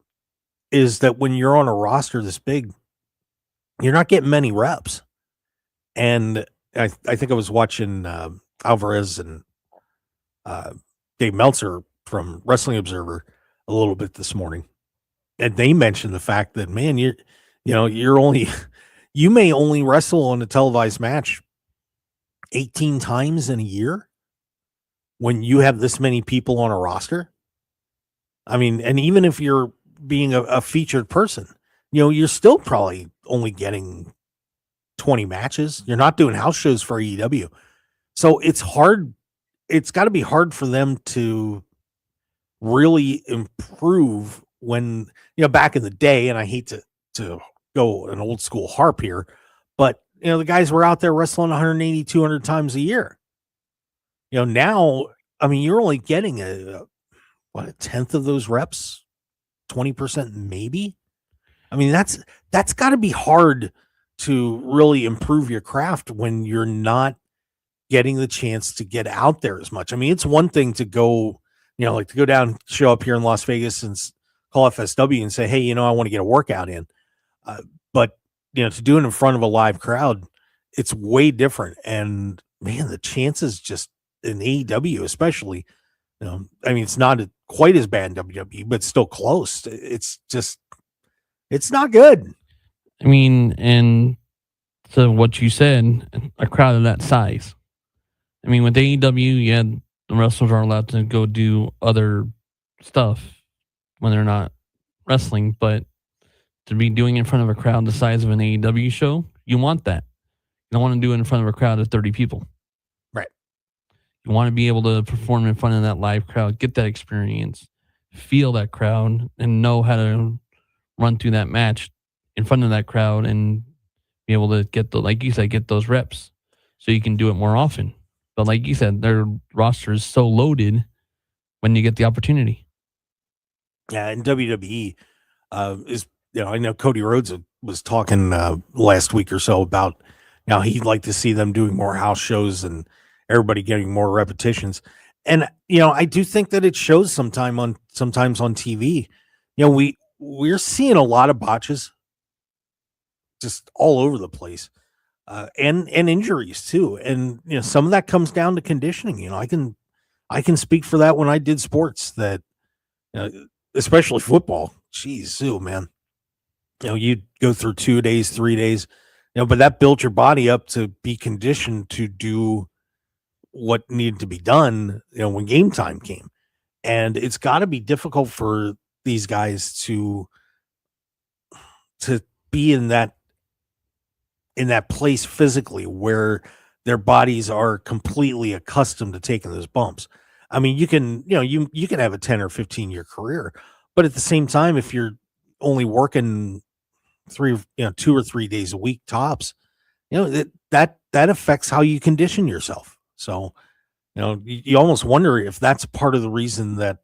is that when you're on a roster this big, you're not getting many reps. And I think I was watching Alvarez and Dave Meltzer from Wrestling Observer a little bit this morning. And they mentioned the fact that, man, you may only wrestle on a televised match 18 times in a year when you have this many people on a roster. I mean, and even if you're being a featured person, you're still probably only getting 20 matches. You're not doing house shows for AEW. So it's hard. It's got to be hard for them to really improve when, back in the day, and I hate to go an old school harp here, but the guys were out there wrestling 180, 200 times a year. Now, I mean, you're only getting a tenth of those reps, 20% maybe. I mean, that's got to be hard to really improve your craft when you're not getting the chance to get out there as much. I mean, it's one thing to go, to go down, show up here in Las Vegas and call FSW and say, hey, I want to get a workout in. But, to do it in front of a live crowd, it's way different. And man, the chances just in AEW, especially, I mean, it's not quite as bad in WWE, but still close. It's not good. I mean, and so what you said, a crowd of that size. I mean, with AEW, the wrestlers are allowed to go do other stuff when they're not wrestling, but to be doing it in front of a crowd the size of an AEW show, you want that. You don't want to do it in front of a crowd of 30 people. Right. You want to be able to perform in front of that live crowd, get that experience, feel that crowd, and know how to run through that match in front of that crowd and be able to get like you said, get those reps so you can do it more often. But like you said, their roster is so loaded when you get the opportunity. Yeah, and WWE is, I know Cody Rhodes was talking last week or so about he'd like to see them doing more house shows and everybody getting more repetitions. And, I do think that it shows sometimes on TV. We're seeing a lot of botches just all over the place. And injuries too. And, some of that comes down to conditioning. I can speak for that when I did sports that, especially football. Jeez, man, you'd go through 2 days, 3 days, but that built your body up to be conditioned to do what needed to be done, when game time came. And it's got to be difficult for these guys to be in that place physically where their bodies are completely accustomed to taking those bumps. I mean, you can have a 10 or 15 year career, but at the same time, if you're only working 2 or 3 days a week tops, that affects how you condition yourself. So, you almost wonder if that's part of the reason that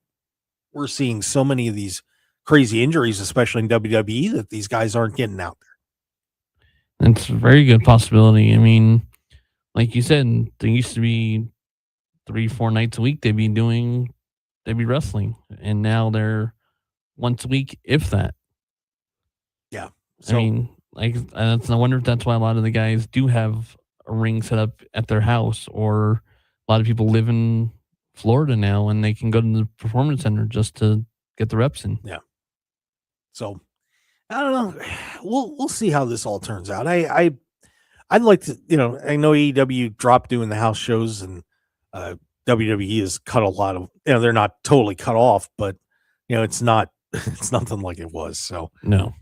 we're seeing so many of these crazy injuries, especially in WWE, that these guys aren't getting out there. It's a very good possibility. I mean, like you said, there used to be 3-4 nights a week they'd be wrestling, and now they're once a week, if that. Yeah. I mean, like, that's no wonder if that's why a lot of the guys do have a ring set up at their house, or a lot of people live in Florida now and they can go to the performance center just to get the reps in. Yeah. So I don't know. We'll see how this all turns out. I'd like to, I know AEW dropped doing the house shows, and WWE has cut a lot of, they're not totally cut off, but it's nothing like it was. So no.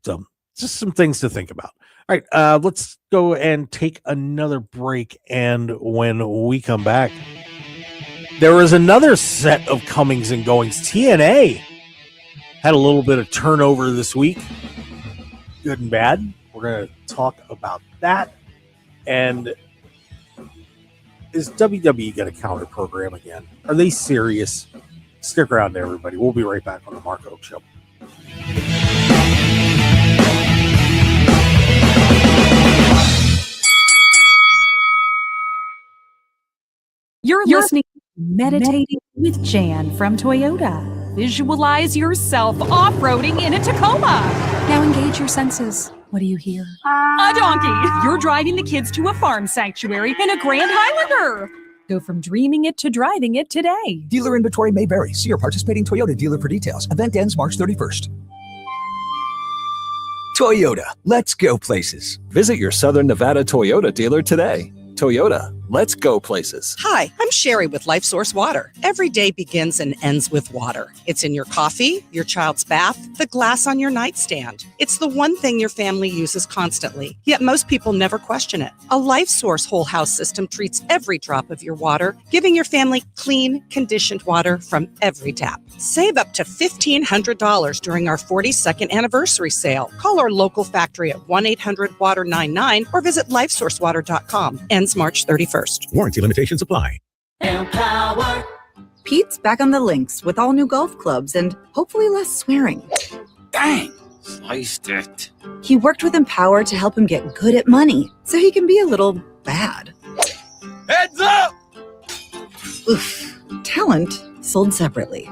So just some things to think about. All right, let's go and take another break. And when we come back, there was another set of comings and goings. TNA had a little bit of turnover this week, good and bad. We're going to talk about that. And is WWE going to counter program again? Are they serious? Stick around there, everybody. We'll be right back on the Mark Hoke Show. You're listening to Meditating with Jan from Toyota. Visualize yourself off-roading in a Tacoma. Now engage your senses. What do you hear? A donkey. You're driving the kids to a farm sanctuary in a Grand Highlander. Go from dreaming it to driving it today. Dealer inventory may vary. See your participating Toyota dealer for details. Event ends March 31st. Toyota, let's go places. Visit your Southern Nevada Toyota dealer today. Toyota, let's go places. Hi, I'm Sherry with LifeSource Water. Every day begins and ends with water. It's in your coffee, your child's bath, the glass on your nightstand. It's the one thing your family uses constantly, yet most people never question it. A LifeSource whole house system treats every drop of your water, giving your family clean, conditioned water from every tap. Save up to $1,500 during our 42nd anniversary sale. Call our local factory at 1-800-WATER-99 or visit lifesourcewater.com. Ends March 31st. Warranty limitations apply. Empower. Pete's back on the links with all new golf clubs and hopefully less swearing. Dang, sliced it. He worked with Empower to help him get good at money so he can be a little bad. Heads up! Oof. Talent sold separately.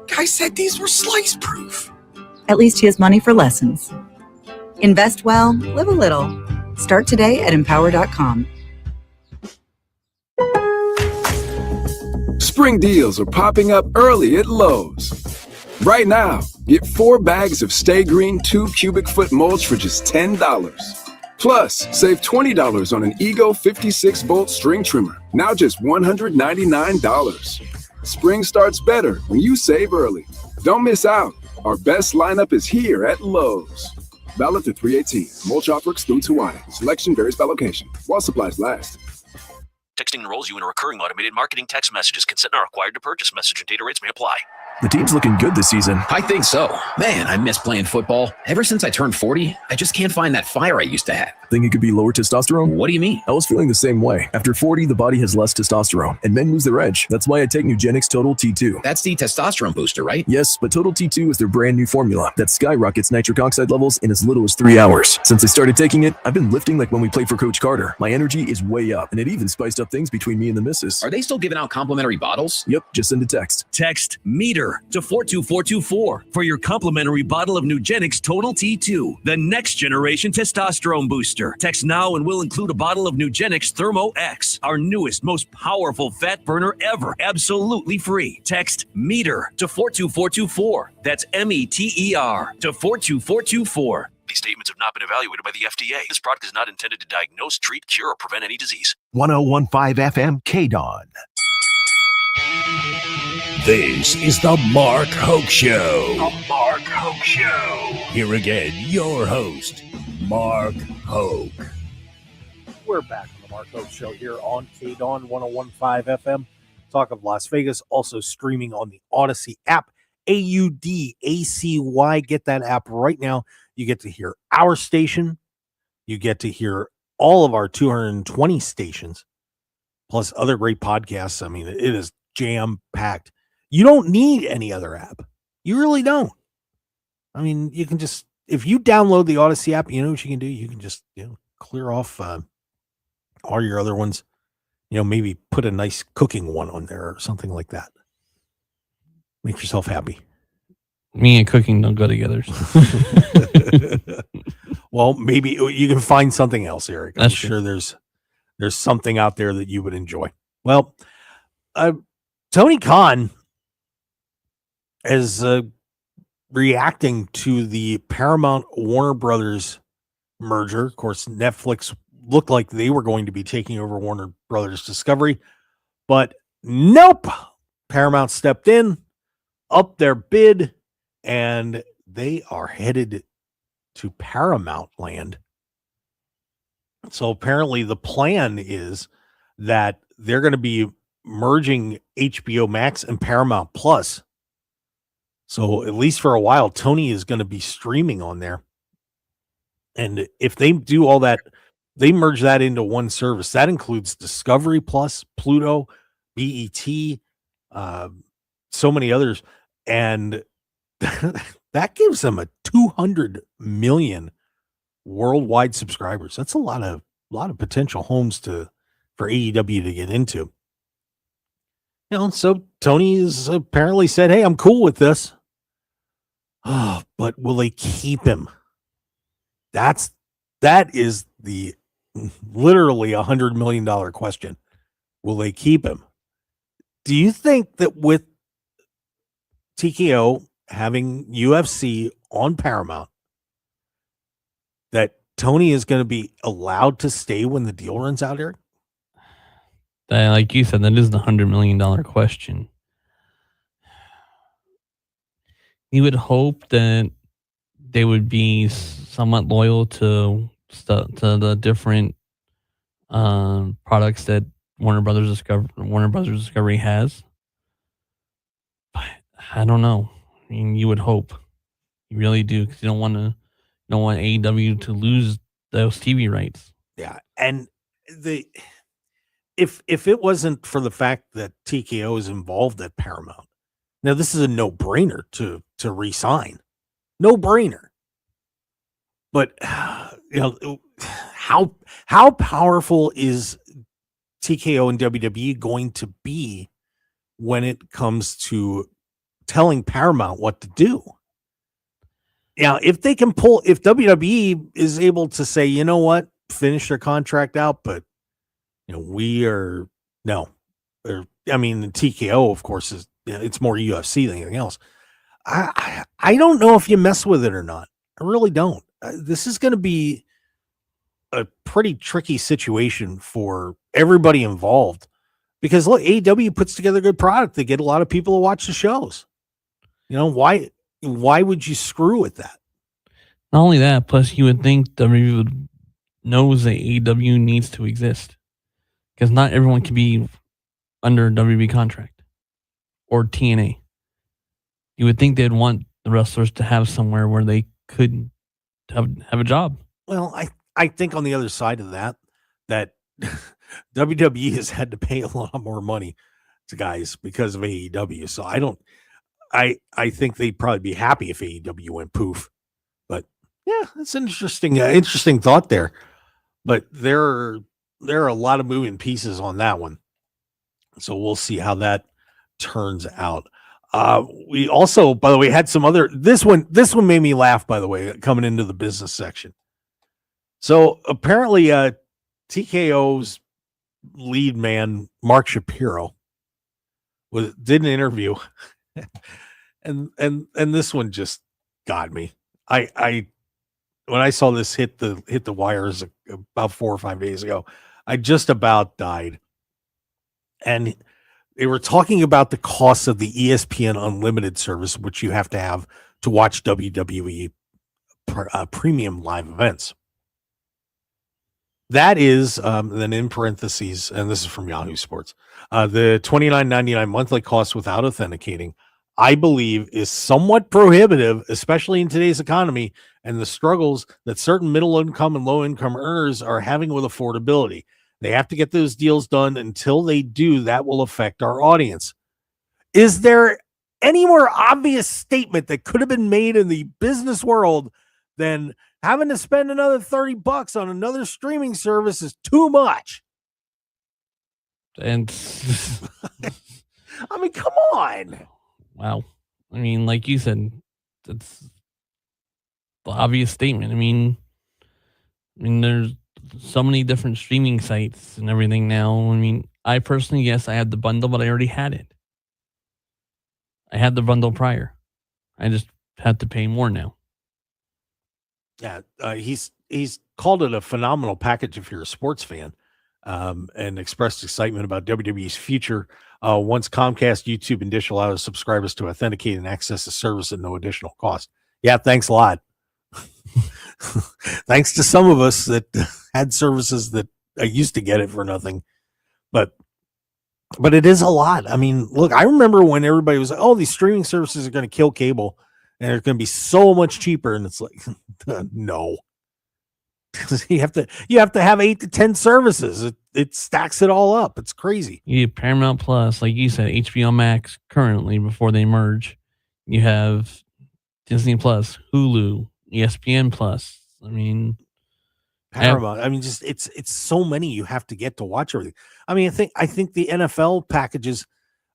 Guy said these were slice proof. At least he has money for lessons. Invest well, live a little. Start today at empower.com. Spring deals are popping up early at Lowe's. Right now, get 4 bags of Stay Green 2 cubic foot mulch for just $10. Plus, save $20 on an Ego 56 volt string trimmer, now just $199. Spring starts better when you save early. Don't miss out. Our best lineup is here at Lowe's. Valid through 3/18. Mulch offer excludes Hawaii. Selection varies by location. While supplies last. Texting enrolls you in a recurring automated marketing text messages. Consent not required to purchase. Message and data rates may apply. The team's looking good this season. I think so. Man, I miss playing football. Ever since I turned 40, I just can't find that fire I used to have. Think it could be lower testosterone? What do you mean? I was feeling the same way. After 40, the body has less testosterone, and men lose their edge. That's why I take Nugenix Total T2. That's the testosterone booster, right? Yes, but Total T2 is their brand new formula that skyrockets nitric oxide levels in as little as 3 hours. Since I started taking it, I've been lifting like when we played for Coach Carter. My energy is way up, and it even spiced up things between me and the missus. Are they still giving out complimentary bottles? Yep, just send a text. Text METER to 42424 for your complimentary bottle of Nugenix Total T2, the next generation testosterone booster. Text now and we'll include a bottle of Nugenix Thermo X, our newest, most powerful fat burner ever, absolutely free. Text METER to 42424. That's METER to 42424. These statements have not been evaluated by the FDA. This product is not intended to diagnose, treat, cure, or prevent any disease. 1015 FM KDAWN. This is the Mark Hoke Show. The Mark Hoke Show. Here again, your host, Mark Hoke. We're back on the Mark Hoke Show here on KDAWN 1015 FM. Talk of Las Vegas, also streaming on the Odyssey app, AUDACY. Get that app right now. You get to hear our station. You get to hear all of our 220 stations, plus other great podcasts. I mean, it is jam-packed. You don't need any other app. You really don't. I mean, you can just, if you download the Odyssey app, you know what you can do? You can just, clear off all your other ones. Maybe put a nice cooking one on there or something like that. Make yourself happy. Me and cooking don't go together. Well, maybe you can find something else, Eric. I'm That's sure there's something out there that you would enjoy. Well, Tony Khan is reacting to the Paramount Warner Brothers merger. Of course, Netflix looked like they were going to be taking over Warner Brothers Discovery, but nope. Paramount stepped in, upped their bid, and they are headed to Paramount land. So apparently the plan is that they're going to be merging HBO Max and Paramount Plus. So at least for a while, Tony is going to be streaming on there. And if they do all that, they merge that into one service. That includes Discovery Plus, Pluto, BET, so many others. And that gives them a 200 million worldwide subscribers. That's a lot of potential homes for AEW to get into. So Tony has apparently said, "Hey, I'm cool with this." Oh, but will they keep him? That is the literally $100 million question. Will they keep him? Do you think that with TKO having UFC on Paramount, that Tony is going to be allowed to stay when the deal runs out, Eric? Like you said, that is the $100 million question. You would hope that they would be somewhat loyal to the different products that Warner Brothers Discovery has. But I don't know. I mean, you would hope. You really do, because you don't want AEW to lose those TV rights. Yeah, and if it wasn't for the fact that TKO is involved at Paramount, now this is a no-brainer to re-sign. No-brainer. But how powerful is TKO and WWE going to be when it comes to telling Paramount what to do? Now, if WWE is able to say, you know what, finish their contract out, but the TKO, of course, is it's more UFC than anything else. I don't know if you mess with it or not. I really don't. This is going to be a pretty tricky situation for everybody involved, because look, AEW puts together a good product. They get a lot of people to watch the shows. Why would you screw with that? Not only that, plus you would think WWE knows that AEW needs to exist, because not everyone can be under a WWE contract or TNA. You would think they'd want the wrestlers to have somewhere where they could have a job. Well, I think on the other side of that WWE has had to pay a lot more money to guys because of AEW. So I think they'd probably be happy if AEW went poof. But yeah, it's an interesting thought there. But there are a lot of moving pieces on that one. So we'll see how that turns out. We also, by the way, had some other, this one made me laugh, by the way, coming into the business section. So apparently TKO's lead man, Mark Shapiro, did an interview and this one just got me. I when I saw this hit the wires about 4 or 5 days ago, I just about died. And they were talking about the cost of the ESPN Unlimited service, which you have to watch WWE premium live events. That is, then in parentheses, and this is from Yahoo Sports, the $29.99 monthly cost without authenticating, I believe, is somewhat prohibitive, especially in today's economy and the struggles that certain middle-income and low-income earners are having with affordability. They have to get those deals done. Until they do, that will affect our audience. Is there any more obvious statement that could have been made in the business world than having to spend another $30 on another streaming service is too much? And I mean, come on. Wow. I mean, like you said, That's the obvious statement. I mean, there's so many different streaming sites and everything now. I mean, I personally, yes, I had the bundle, but I already had it. I had the bundle prior. I just had to pay more now. Yeah, he's called it a phenomenal package if you're a sports fan, and expressed excitement about WWE's future. Once Comcast, YouTube, and Dish allow subscribers to authenticate and access the service at no additional cost. Yeah, thanks a lot. Thanks to some of us that had services that I used to get it for nothing, but it is a lot. I mean, look, I remember when everybody was like, "Oh, these streaming services are going to kill cable, and they're going to be so much cheaper," and it's like, no. you have to have 8 to 10 services. It stacks it all up. It's crazy. You have Paramount Plus, like you said, HBO Max currently before they merge. You have Disney Plus, Hulu, ESPN Plus. I mean, Paramount. I mean, just it's so many you have to get to watch everything. I mean, I think the NFL packages.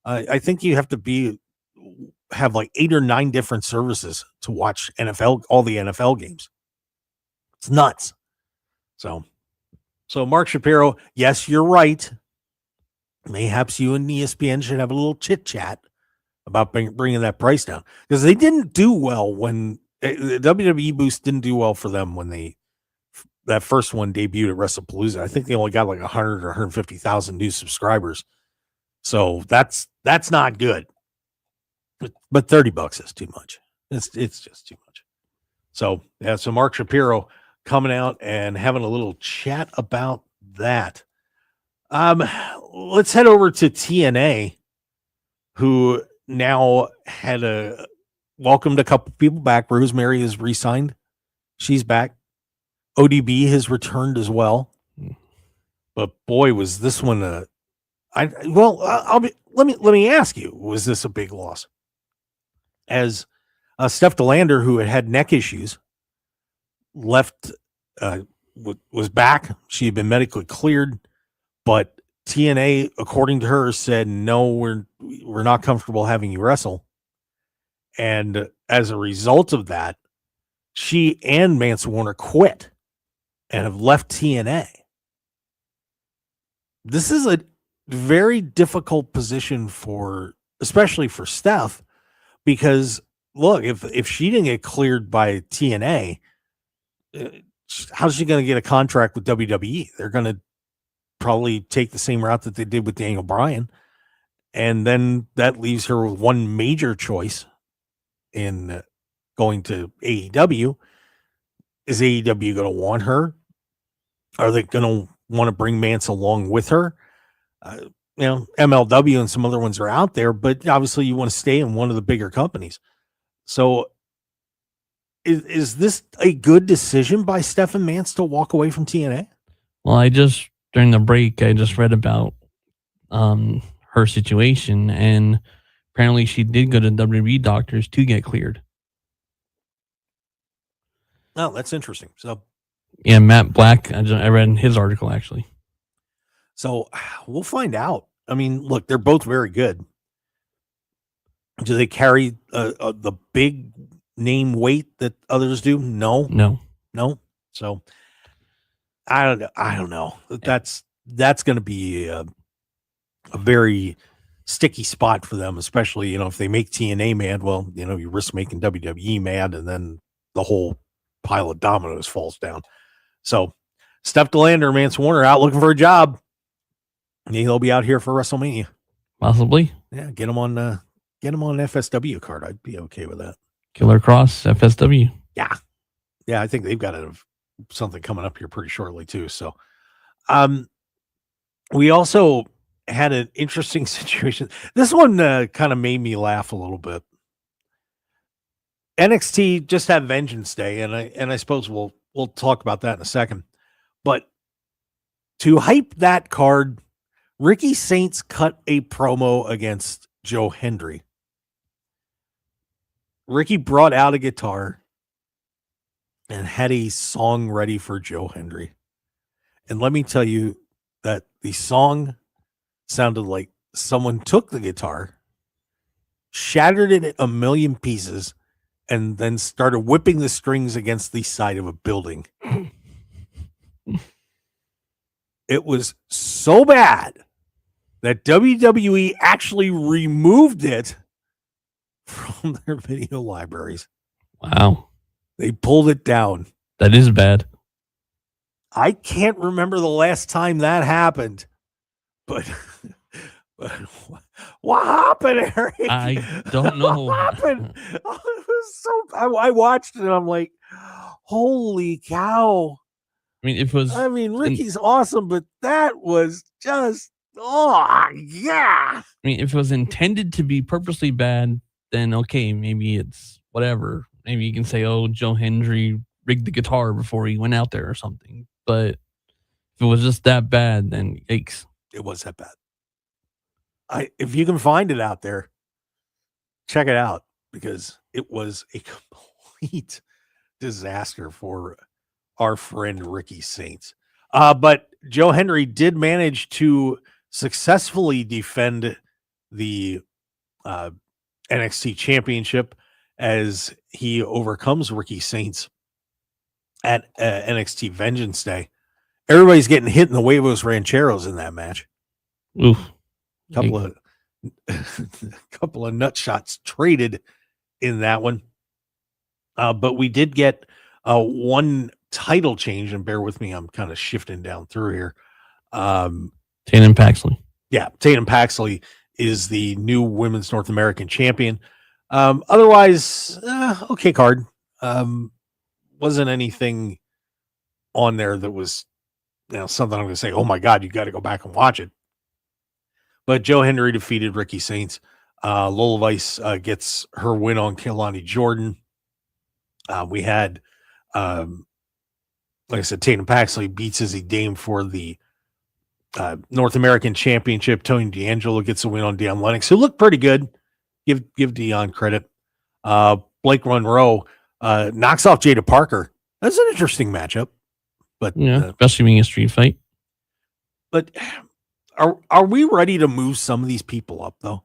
I think you have to have like 8 or 9 different services to watch all the NFL games. It's nuts. So Mark Shapiro, yes, you're right. Mayhaps you and ESPN should have a little chit chat about bringing that price down, because they didn't do well when the WWE Boost didn't do well for them when that first one debuted at WrestlePalooza. I think they only got like 100 or 150,000 new subscribers. So that's not good. But $30 is too much. It's just too much. So yeah, so Mark Shapiro coming out and having a little chat about that. Let's head over to TNA, who now had welcomed a couple people back. Rosemary has re-signed. She's back. ODB has returned as well. But boy, was this one let me ask you, was this a big loss? As Steph DeLander, who had neck issues, left, was back. She had been medically cleared, but TNA, according to her, said, no, we're not comfortable having you wrestle. And as a result of that, she and Mance Warner quit and have left TNA. This is a very difficult position especially for Steph, because look, if she didn't get cleared by TNA, how's she going to get a contract with WWE? They're going to probably take the same route that they did with Daniel Bryan. And then that leaves her with one major choice in going to AEW. Is AEW going to want her? Are they going to want to bring Mance along with her? MLW and some other ones are out there, but obviously you want to stay in one of the bigger companies. So is this a good decision by Stephen Mance to walk away from TNA? Well, during the break, I just read about her situation, and apparently she did go to WWE doctors to get cleared. Oh, that's interesting. So, yeah, Matt Black, I read his article actually. So we'll find out. I mean, look, they're both very good. Do they carry the big name weight that others do? No. So I don't know. That's going to be a very sticky spot for them, especially, if they make TNA mad, well, you risk making WWE mad, and then the whole pile of dominoes falls down. So Steph DeLander, Mance Warner out looking for a job. Maybe they'll be out here for WrestleMania. Possibly. Yeah, get them on an FSW card. I'd be okay with that. Killer Cross, FSW. Yeah, I think they've got something coming up here pretty shortly too. So, we also had an interesting situation. This one kind of made me laugh a little bit. NXT just had Vengeance Day, and I suppose we'll talk about that in a second. But to hype that card, Ricky Saints cut a promo against Joe Hendry. Ricky brought out a guitar and had a song ready for Joe Hendry. And let me tell you that the song sounded like someone took the guitar, shattered it in a million pieces, and then started whipping the strings against the side of a building. It was so bad that WWE actually removed it from their video libraries. Wow. They pulled it down. That is bad. I can't remember the last time that happened, but what happened, Eric? I don't know. What happened? Oh, it was so. I watched it and I'm like, holy cow! I mean, Ricky's awesome, but that was just yeah. I mean, if it was intended to be purposely bad, then okay, maybe it's whatever. Maybe you can say, "Oh, Joe Hendry rigged the guitar before he went out there" or something. But if it was just that bad, then yikes. It was that bad. If you can find it out there, check it out, because it was a complete disaster for our friend Ricky Saints. But Joe Hendry did manage to successfully defend the NXT championship as he overcomes Ricky Saints at NXT Vengeance Day. Everybody's getting hit in the huevos rancheros in that match. Oof. Couple of nut shots traded in that one. But we did get one title change, and bear with me, I'm kind of shifting down through here. Tatum Paxley. Yeah, Tatum Paxley is the new Women's North American champion. Otherwise, okay card. Wasn't anything on there that was something I'm going to say, oh my God, you got to go back and watch it. But Joe Hendry defeated Ricky Saints. Lola Vice gets her win on Kehlani Jordan. We had, like I said, Tatum Paxley beats Izzy Dame for the North American Championship. Tony D'Angelo gets a win on Deion Lennox, who looked pretty good. Give Deion credit. Blake Monroe knocks off Jada Parker. That's an interesting matchup. But yeah, especially being a street fight. But are we ready to move some of these people up, though?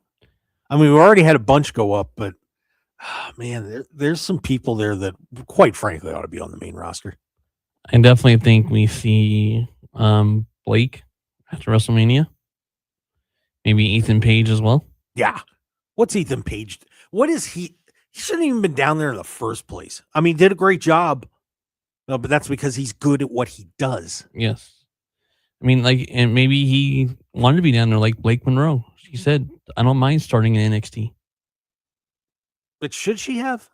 I mean, we already had a bunch go up, but man, there's some people there that, quite frankly, ought to be on the main roster. I definitely think we see Blake after WrestleMania. Maybe Ethan Page as well. Yeah. What's Ethan Page? What is he? He shouldn't even been down there in the first place. I mean, did a great job. No, but that's because he's good at what he does. Yes. I mean, and maybe he wanted to be down there like Blake Monroe. She said, I don't mind starting in NXT. But should she have?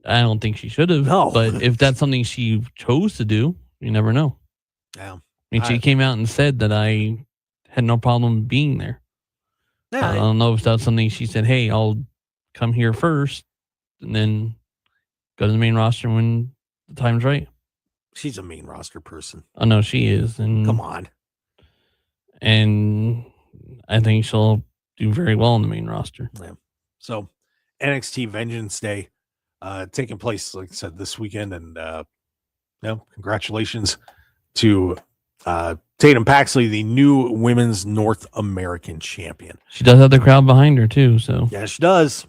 I don't think she should have. No. But if that's something she chose to do, you never know. Yeah. I mean, she came out and said that I had no problem being there. Yeah. I don't know if that's something she said, hey, I'll come here first and then go to the main roster when the time's right. She's a main roster person. Oh, no, she is. And come on. And I think she'll do very well on the main roster. Yeah. So NXT Vengeance Day taking place, like I said, this weekend. And congratulations to Tatum Paxley, the new Women's North American champion. She does have the crowd behind her, too. So yeah, she does.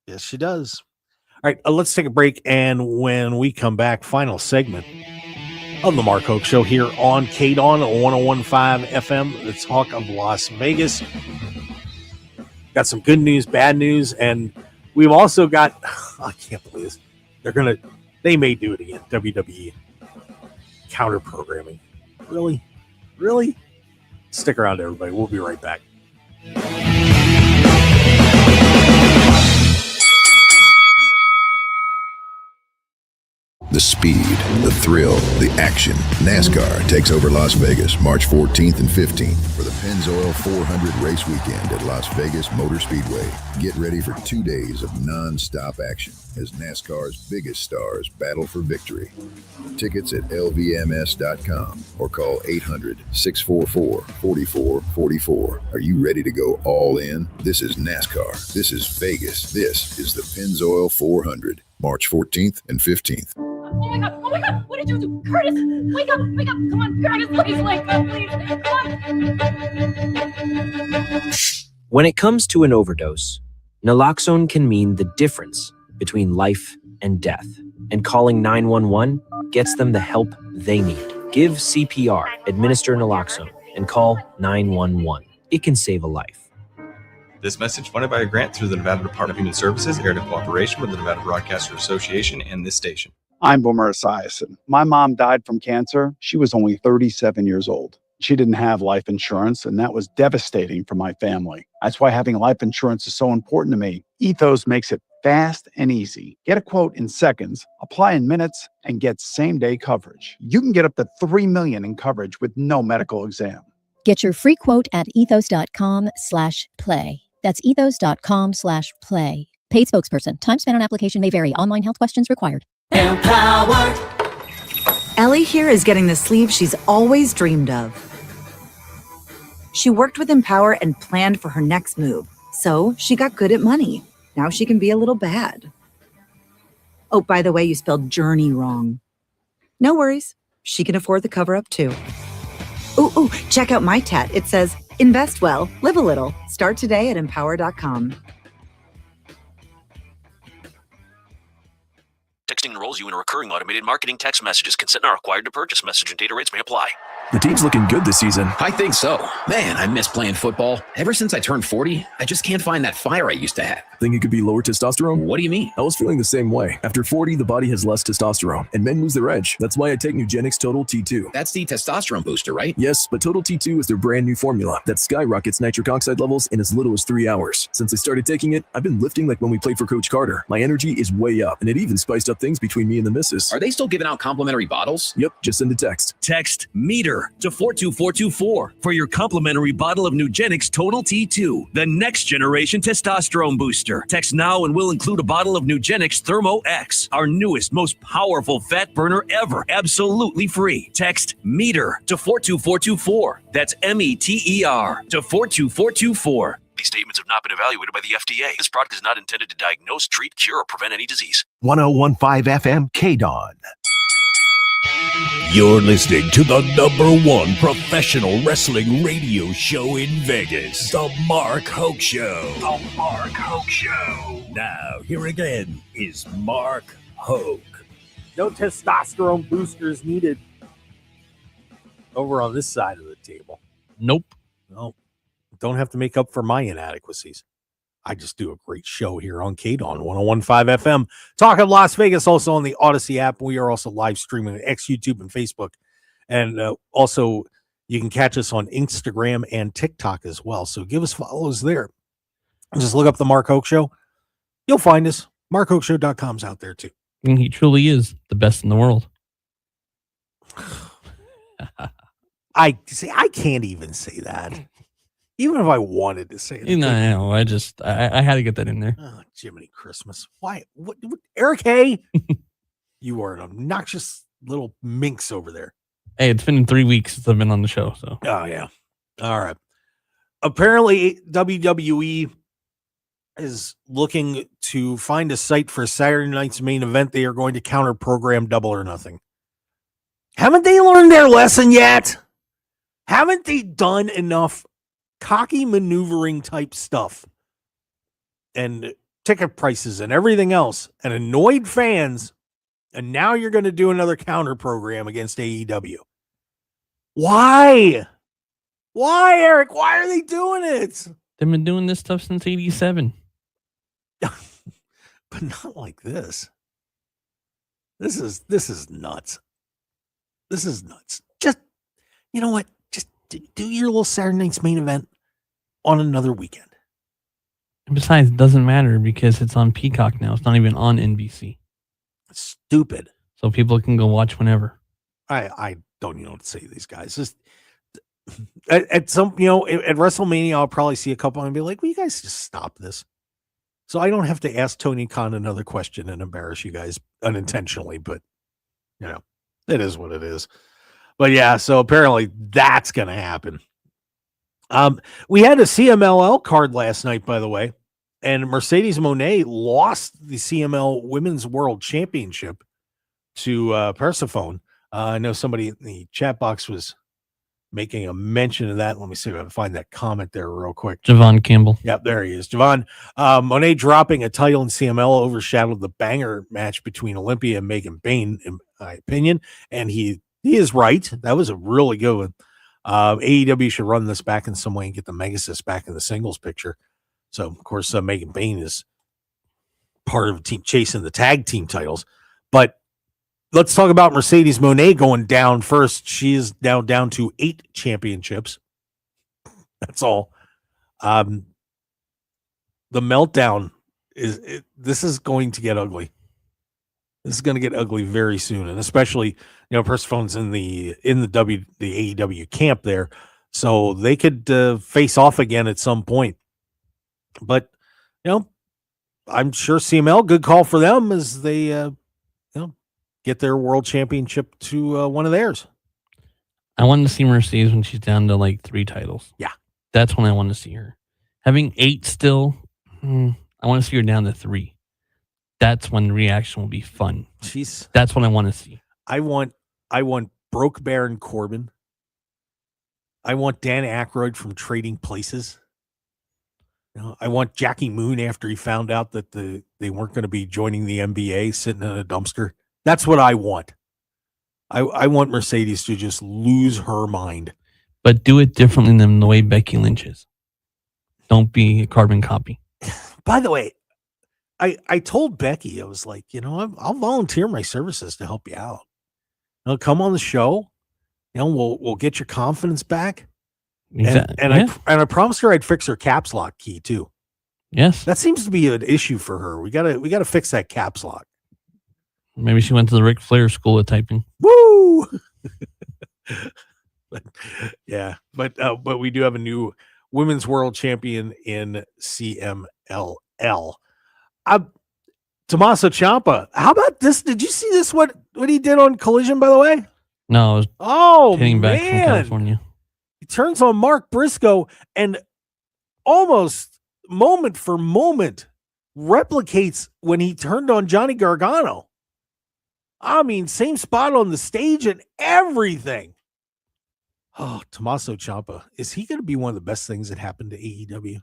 Yes, she does. All right, let's take a break, and when we come back, final segment of the Mark Hoke Show here on KDAWN 101.5 FM, the talk of Las Vegas. Got some good news, bad news, and we've also got, I can't believe this, they may do it again, WWE counter programming. Really? Stick around, everybody. We'll be right back. The speed, the thrill, the action. NASCAR takes over Las Vegas March 14th and 15th for the Pennzoil 400 race weekend at Las Vegas Motor Speedway. Get ready for 2 days of non-stop action as NASCAR's biggest stars battle for victory. Tickets at lvms.com or call 800-644-4444. Are you ready to go all in? This is NASCAR. This is Vegas. This is the Pennzoil 400, March 14th and 15th. Oh my God, what did you do? Curtis, wake up, come on, Curtis, please wake up, please, come on. When it comes to an overdose, naloxone can mean the difference between life and death, and calling 911 gets them the help they need. Give CPR, administer naloxone, and call 911. It can save a life. This message funded by a grant through the Nevada Department of Human Services, aired in cooperation with the Nevada Broadcaster Association and this station. I'm Boomer Esiason. My mom died from cancer. She was only 37 years old. She didn't have life insurance, and that was devastating for my family. That's why having life insurance is so important to me. Ethos makes it fast and easy. Get a quote in seconds, apply in minutes, and get same-day coverage. You can get up to $3 million in coverage with no medical exam. Get your free quote at ethos.com/play. That's ethos.com/play. Paid spokesperson. Time spent on application may vary. Online health questions required. Empowered. Ellie here is getting the sleeve she's always dreamed of. She worked with Empower and planned for her next move. So she got good at money. Now she can be a little bad. Oh, by the way, you spelled journey wrong. No worries. She can afford the cover-up too. Ooh, check out my tat. It says, invest well, live a little. Start today at empower.com. Texting enrolls you in a recurring automated marketing text messages. Consent not required to purchase. Message and data rates may apply. The team's looking good this season. I think so. Man, I miss playing football. Ever since I turned 40, I just can't find that fire I used to have. Think it could be lower testosterone? What do you mean? I was feeling the same way. After 40, the body has less testosterone, and men lose their edge. That's why I take Nugenix Total T2. That's the testosterone booster, right? Yes, but Total T2 is their brand new formula that skyrockets nitric oxide levels in as little as 3 hours. Since I started taking it, I've been lifting like when we played for Coach Carter. My energy is way up, and it even spiced up things between me and the missus. Are they still giving out complimentary bottles? Yep, just send a text. Text METER to 42424 for your complimentary bottle of Nugenix Total T2, the next generation testosterone booster. Text now and we'll include a bottle of Nugenix Thermo X, our newest, most powerful fat burner ever, absolutely free. Text METER to 42424. That's METER to 42424. These statements have not been evaluated by the FDA. This product is not intended to diagnose, treat, cure, or prevent any disease. 1015 FM KDAWN. You're listening to the #1 professional wrestling radio show in Vegas, The Mark Hoke Show. The Mark Hoke Show. Now, here again is Mark Hoke. No testosterone boosters needed over on this side of the table. Nope. No, don't have to make up for my inadequacies. I just do a great show here on KDAWN 1015 FM. Talk of Las Vegas, also on the Odyssey app. We are also live streaming at X, YouTube, and Facebook. And also, you can catch us on Instagram and TikTok as well. So give us follows there. Just look up The Mark Hoke Show. You'll find us. MarkHokeShow.com's out there too. And he truly is the best in the world. I can't even say that. Even if I wanted to say it. No, I had to get that in there. Oh, Jiminy Christmas. Why? What Eric Hay? You are an obnoxious little minx over there. Hey, it's been 3 weeks since I've been on the show. So. Oh, yeah. All right. Apparently, WWE is looking to find a site for Saturday night's main event. They are going to counter program Double or Nothing. Haven't they learned their lesson yet? Haven't they done enough cocky maneuvering type stuff and ticket prices and everything else and annoyed fans, and now you're going to do another counter program against AEW? Why, Eric? Why are they doing it? They've been doing this stuff since '87. But not like this. This is nuts. This is nuts. Just, you know what? Just do your little Saturday night's main event on another weekend. And besides, it doesn't matter because it's on Peacock now. It's not even on NBC. Stupid. So people can go watch whenever. I don't even know what to say to these guys. Just at some, at WrestleMania, I'll probably see a couple and be like, will you guys just stop this? So I don't have to ask Tony Khan another question and embarrass you guys unintentionally, but it is what it is. But yeah, so apparently that's going to happen. We had a CMLL card last night, by the way, and Mercedes Moné lost the CML Women's World Championship to Persephone. I know somebody in the chat box was making a mention of that. Let me see if I can find that comment there real quick. Javon Campbell. Yep, there he is. Javon. Monet dropping a title in CML overshadowed the banger match between Olympia and Megan Bain, in my opinion. And he is right. That was a really good one. AEW should run this back in some way and get the Megasis back in the singles picture. So, of course, Megan Bain is part of a team chasing the tag team titles. But let's talk about Mercedes Moné going down first. She is now down to 8 championships. That's all. The meltdown this is going to get ugly. This is going to get ugly very soon, and especially Persephone's in the AEW camp there, so they could face off again at some point. But I'm sure CML, good call for them as they get their world championship to one of theirs. I wanted to see Mercedes when she's down to like 3 titles. Yeah. That's when I want to see her. Having 8 still, I want to see her down to 3. That's when the reaction will be fun. That's what I want to see. I want Broke Baron Corbin. I want Dan Aykroyd from Trading Places. I want Jackie Moon after he found out that they weren't going to be joining the NBA, sitting in a dumpster. That's what I want. I want Mercedes to just lose her mind. But do it differently than the way Becky Lynch is. Don't be a carbon copy. By the way, I told Becky, I was like, I'll volunteer my services to help you out. Come on the show. We'll get your confidence back. Exactly. And I promised her I'd fix her caps lock key too. Yes. That seems to be an issue for her. We gotta fix that caps lock. Maybe she went to the Ric Flair school of typing. Woo! But we do have a new women's world champion in CMLL. Tommaso Ciampa. How about this? Did you see this? What he did on Collision, by the way? No, I was hitting back from man. California. He turns on Mark Briscoe and almost moment for moment replicates when he turned on Johnny Gargano. I mean, same spot on the stage and everything. Oh, Tommaso Ciampa. Is he going to be one of the best things that happened to AEW?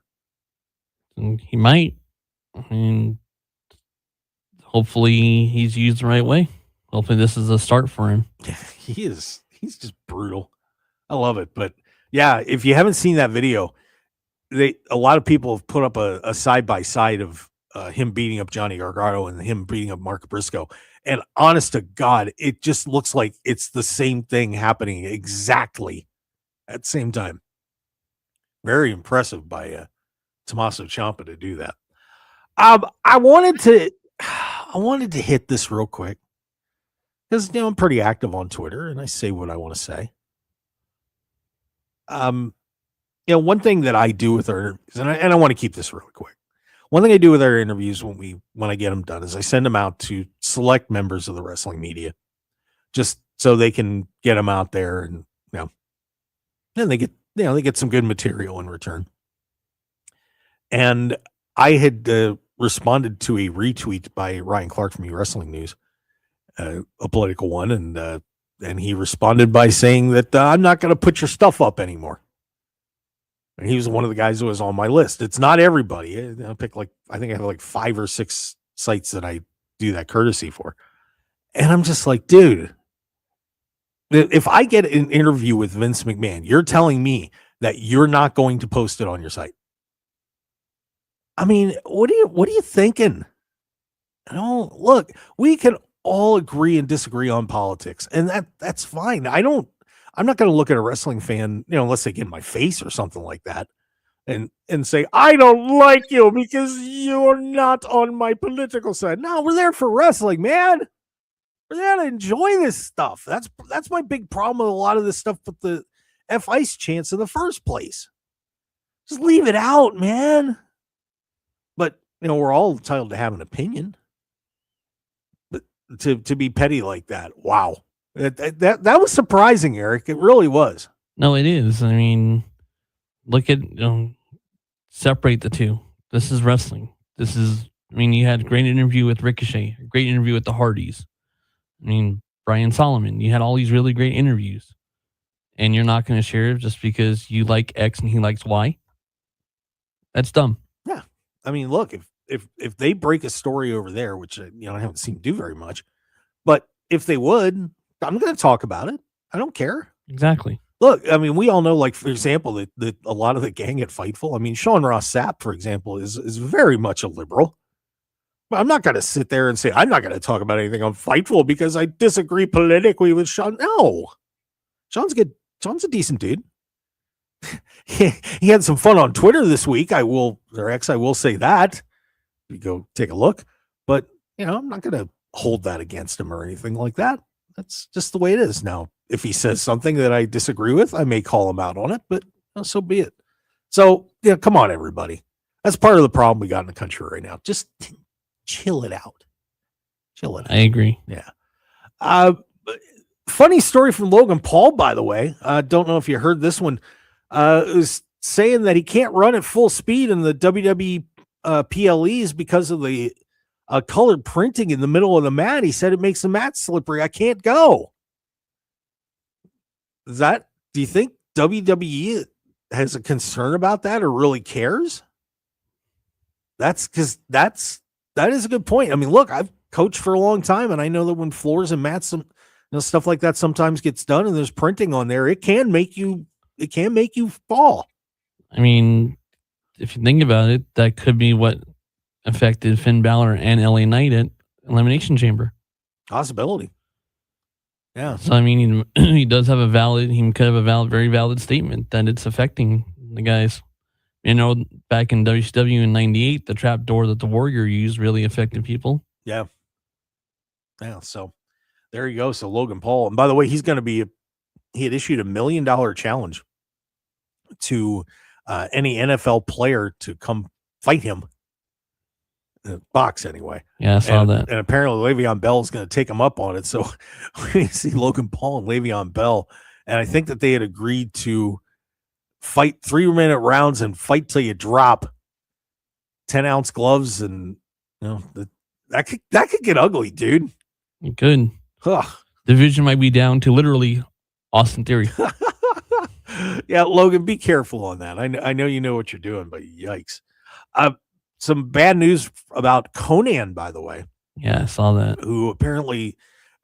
He might. I mean, hopefully he's used the right way. Hopefully this is a start for him. He is. He's just brutal. I love it. But yeah, if you haven't seen that video, a lot of people have put up a side-by-side of him beating up Johnny Gargano and him beating up Mark Briscoe. And honest to God, it just looks like it's the same thing happening exactly at the same time. Very impressive by Tommaso Ciampa to do that. I wanted to hit this real quick because I'm pretty active on Twitter and I say what I want to say. One thing that I do with our and I want to keep this really quick. One thing I do with our interviews when I get them done is I send them out to select members of the wrestling media, just so they can get them out there, and then they get some good material in return. And I had responded to a retweet by Ryan Clark from eWrestling News, a political one, and he responded by saying that I'm not going to put your stuff up anymore. And he was one of the guys who was on my list. It's not everybody. I think I have like 5 or 6 sites that I do that courtesy for. And I'm just like, dude, if I get an interview with Vince McMahon, you're telling me that you're not going to post it on your site. I mean, what are you thinking? Look, we can all agree and disagree on politics, and that's fine. I'm not going to look at a wrestling fan, unless they get in my face or something like that and say, I don't like you because you're not on my political side. No, we're there for wrestling, man. We're there to enjoy this stuff. That's my big problem with a lot of this stuff with the F-Ice chants in the first place. Just leave it out, man. But, we're all entitled to have an opinion. But to be petty like that, wow. That was surprising, Eric. It really was. No, it is. I mean, look at separate the two. This is wrestling. You had a great interview with Ricochet, a great interview with the Hardys. Brian Solomon. You had all these really great interviews. and you're not going to share it just because you like X and he likes Y. That's dumb. Yeah. I mean, look, if they break a story over there, which I haven't seen do very much, but if they would, I'm going to talk about it. I don't care. Exactly. Look, I mean, we all know, like, for example, that a lot of the gang at Fightful, I mean, Sean Ross Sapp, for example, is very much a liberal. But I'm not going to sit there and say, I'm not going to talk about anything on Fightful because I disagree politically with Sean. No. Sean's good. Sean's a decent dude. He had some fun on Twitter this week. I will say that. You go take a look. But, I'm not going to hold that against him or anything like that. That's just the way it is. Now, if he says something that I disagree with, I may call him out on it, but so be it. So, come on, everybody. That's part of the problem we got in the country right now. Just chill it out. Chill it out. I agree. Yeah. Funny story from Logan Paul, by the way. Don't know if you heard this one. Is saying that he can't run at full speed in the WWE PLEs because of the colored printing in the middle of the mat. He said it makes the mat slippery. I can't go. Do you think WWE has a concern about that or really cares? That is a good point. I mean, look, I've coached for a long time, and I know that when floors and mats and stuff like that sometimes gets done and there's printing on there, it can make you fall. I mean, if you think about it, that could be what affected Finn Balor and LA Knight at Elimination Chamber. Possibility. Yeah. So, I mean, he could have a very valid statement that it's affecting the guys. Back in WCW in 98, the trap door that the Warrior used really affected people. Yeah. Yeah. So there you go. So Logan Paul, and by the way, he had issued $1 million challenge to any NFL player to come fight him. Box anyway. Yeah, I saw that. And apparently Le'Veon Bell is going to take him up on it. So we see Logan Paul and Le'Veon Bell. And I think that they had agreed to fight 3-minute rounds and fight till you drop. 10-ounce gloves, and that could get ugly, dude. It could. Ugh. Division might be down to literally Austin Theory. Yeah, Logan, be careful on that. I know you know what you're doing, but yikes. Some bad news about Conan, by the way. Yeah, I saw that. Who apparently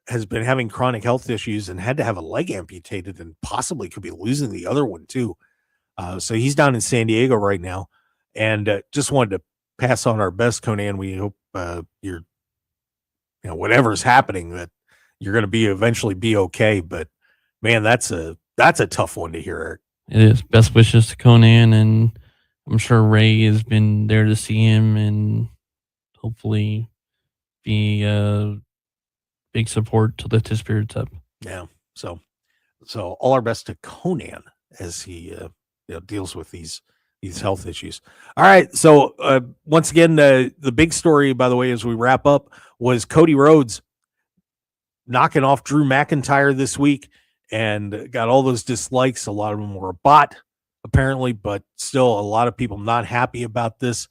has been having chronic health issues and had to have a leg amputated and possibly could be losing the other one too. So he's down in San Diego right now, and just wanted to pass on our best, Conan. We hope you're, whatever's happening, that you're going to eventually be okay. But man, that's a tough one to hear, Eric. It is. Best wishes to Conan, and I'm sure Ray has been there to see him and hopefully be a big support to lift his spirits up. Yeah. So all our best to Conan as he deals with these health issues. All right. So once again, the big story, by the way, as we wrap up, was Cody Rhodes knocking off Drew McIntyre this week and got all those dislikes. A lot of them were a bot, apparently, but still a lot of people not happy about this.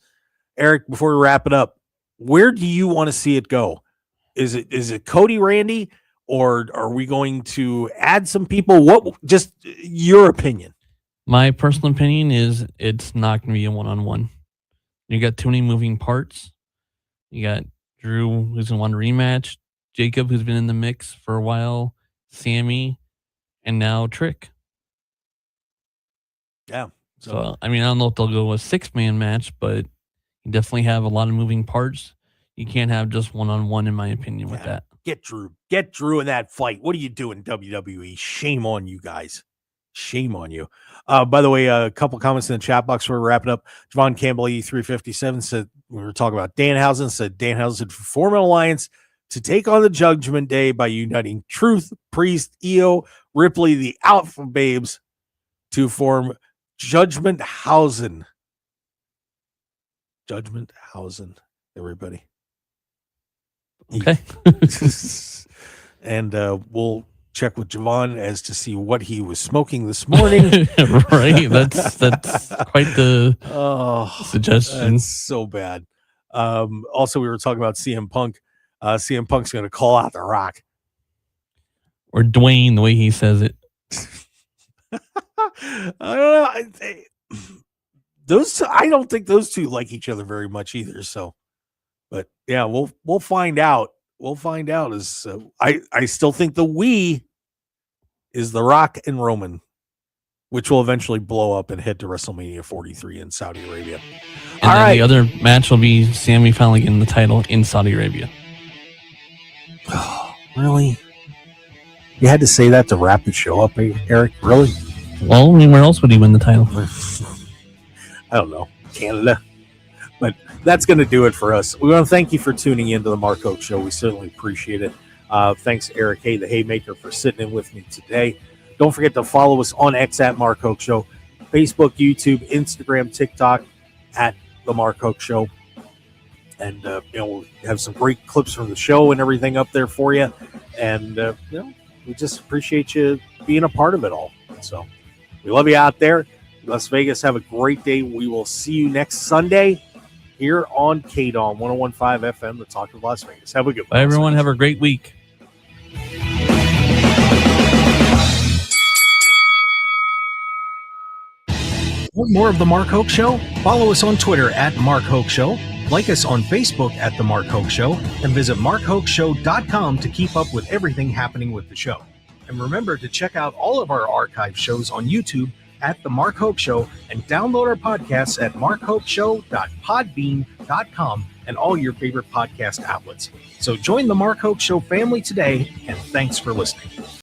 Eric, before we wrap it up, where do you want to see it go? Is it Cody Randy, or are we going to add some people? What, just your opinion? My personal opinion is it's not going to be a one-on-one. You got too many moving parts. You got Drew, who's going to want a rematch, Jacob, who's been in the mix for a while, Sammy, and now Trick. Yeah. So I mean, I don't know if they'll go a 6-man match, but you definitely have a lot of moving parts. You can't have just one-on-one, in my opinion, with that. Get Drew in that fight. What are you doing, WWE? Shame on you guys. Shame on you. By the way, a couple comments in the chat box before we wrap it up. Javon Campbell, E357, said, we were talking about Danhausen, said Danhausen should form an alliance to take on the Judgment Day by uniting Truth, Priest, Io, Ripley, the Alpha Babes to form Judgment Hausen. Judgment Hausen, everybody. Okay. And we'll check with Javon as to see what he was smoking this morning. Right. That's quite the suggestion. That's so bad. Also, we were talking about CM Punk. CM Punk's going to call out The Rock. Or Dwayne, the way he says it. I don't know. I don't think those two like each other very much either. So, but yeah, we'll find out. We'll find out. I still think the we is The Rock and Roman, which will eventually blow up and head to WrestleMania 43 in Saudi Arabia. And then the other match will be Sammy finally getting the title in Saudi Arabia. Oh, really? You had to say that to wrap the show up, Eric? Really? Well, I mean, where else would he win the title? I don't know. Canada. But that's going to do it for us. We want to thank you for tuning in to the Mark Hoke Show. We certainly appreciate it. Thanks, Eric Hay, the Haymaker, for sitting in with me today. Don't forget to follow us on X at Mark Hoke Show, Facebook, YouTube, Instagram, TikTok at the Mark Hoke Show. And, we'll have some great clips from the show and everything up there for you. And, we just appreciate you being a part of it all. So we love you out there. Las Vegas, have a great day. We will see you next Sunday here on KDAWN 101.5 FM, the Talk of Las Vegas. Have a good one. Bye, everyone. Have a great week. Want more of The Mark Hoke Show? Follow us on Twitter at Mark Hoke Show, like us on Facebook at The Mark Hoke Show, and visit markhokeshow.com to keep up with everything happening with the show. And remember to check out all of our archive shows on YouTube at The Mark Hoke Show, and download our podcasts at markhokeshow.podbean.com and all your favorite podcast outlets. So join The Mark Hoke Show family today, and thanks for listening.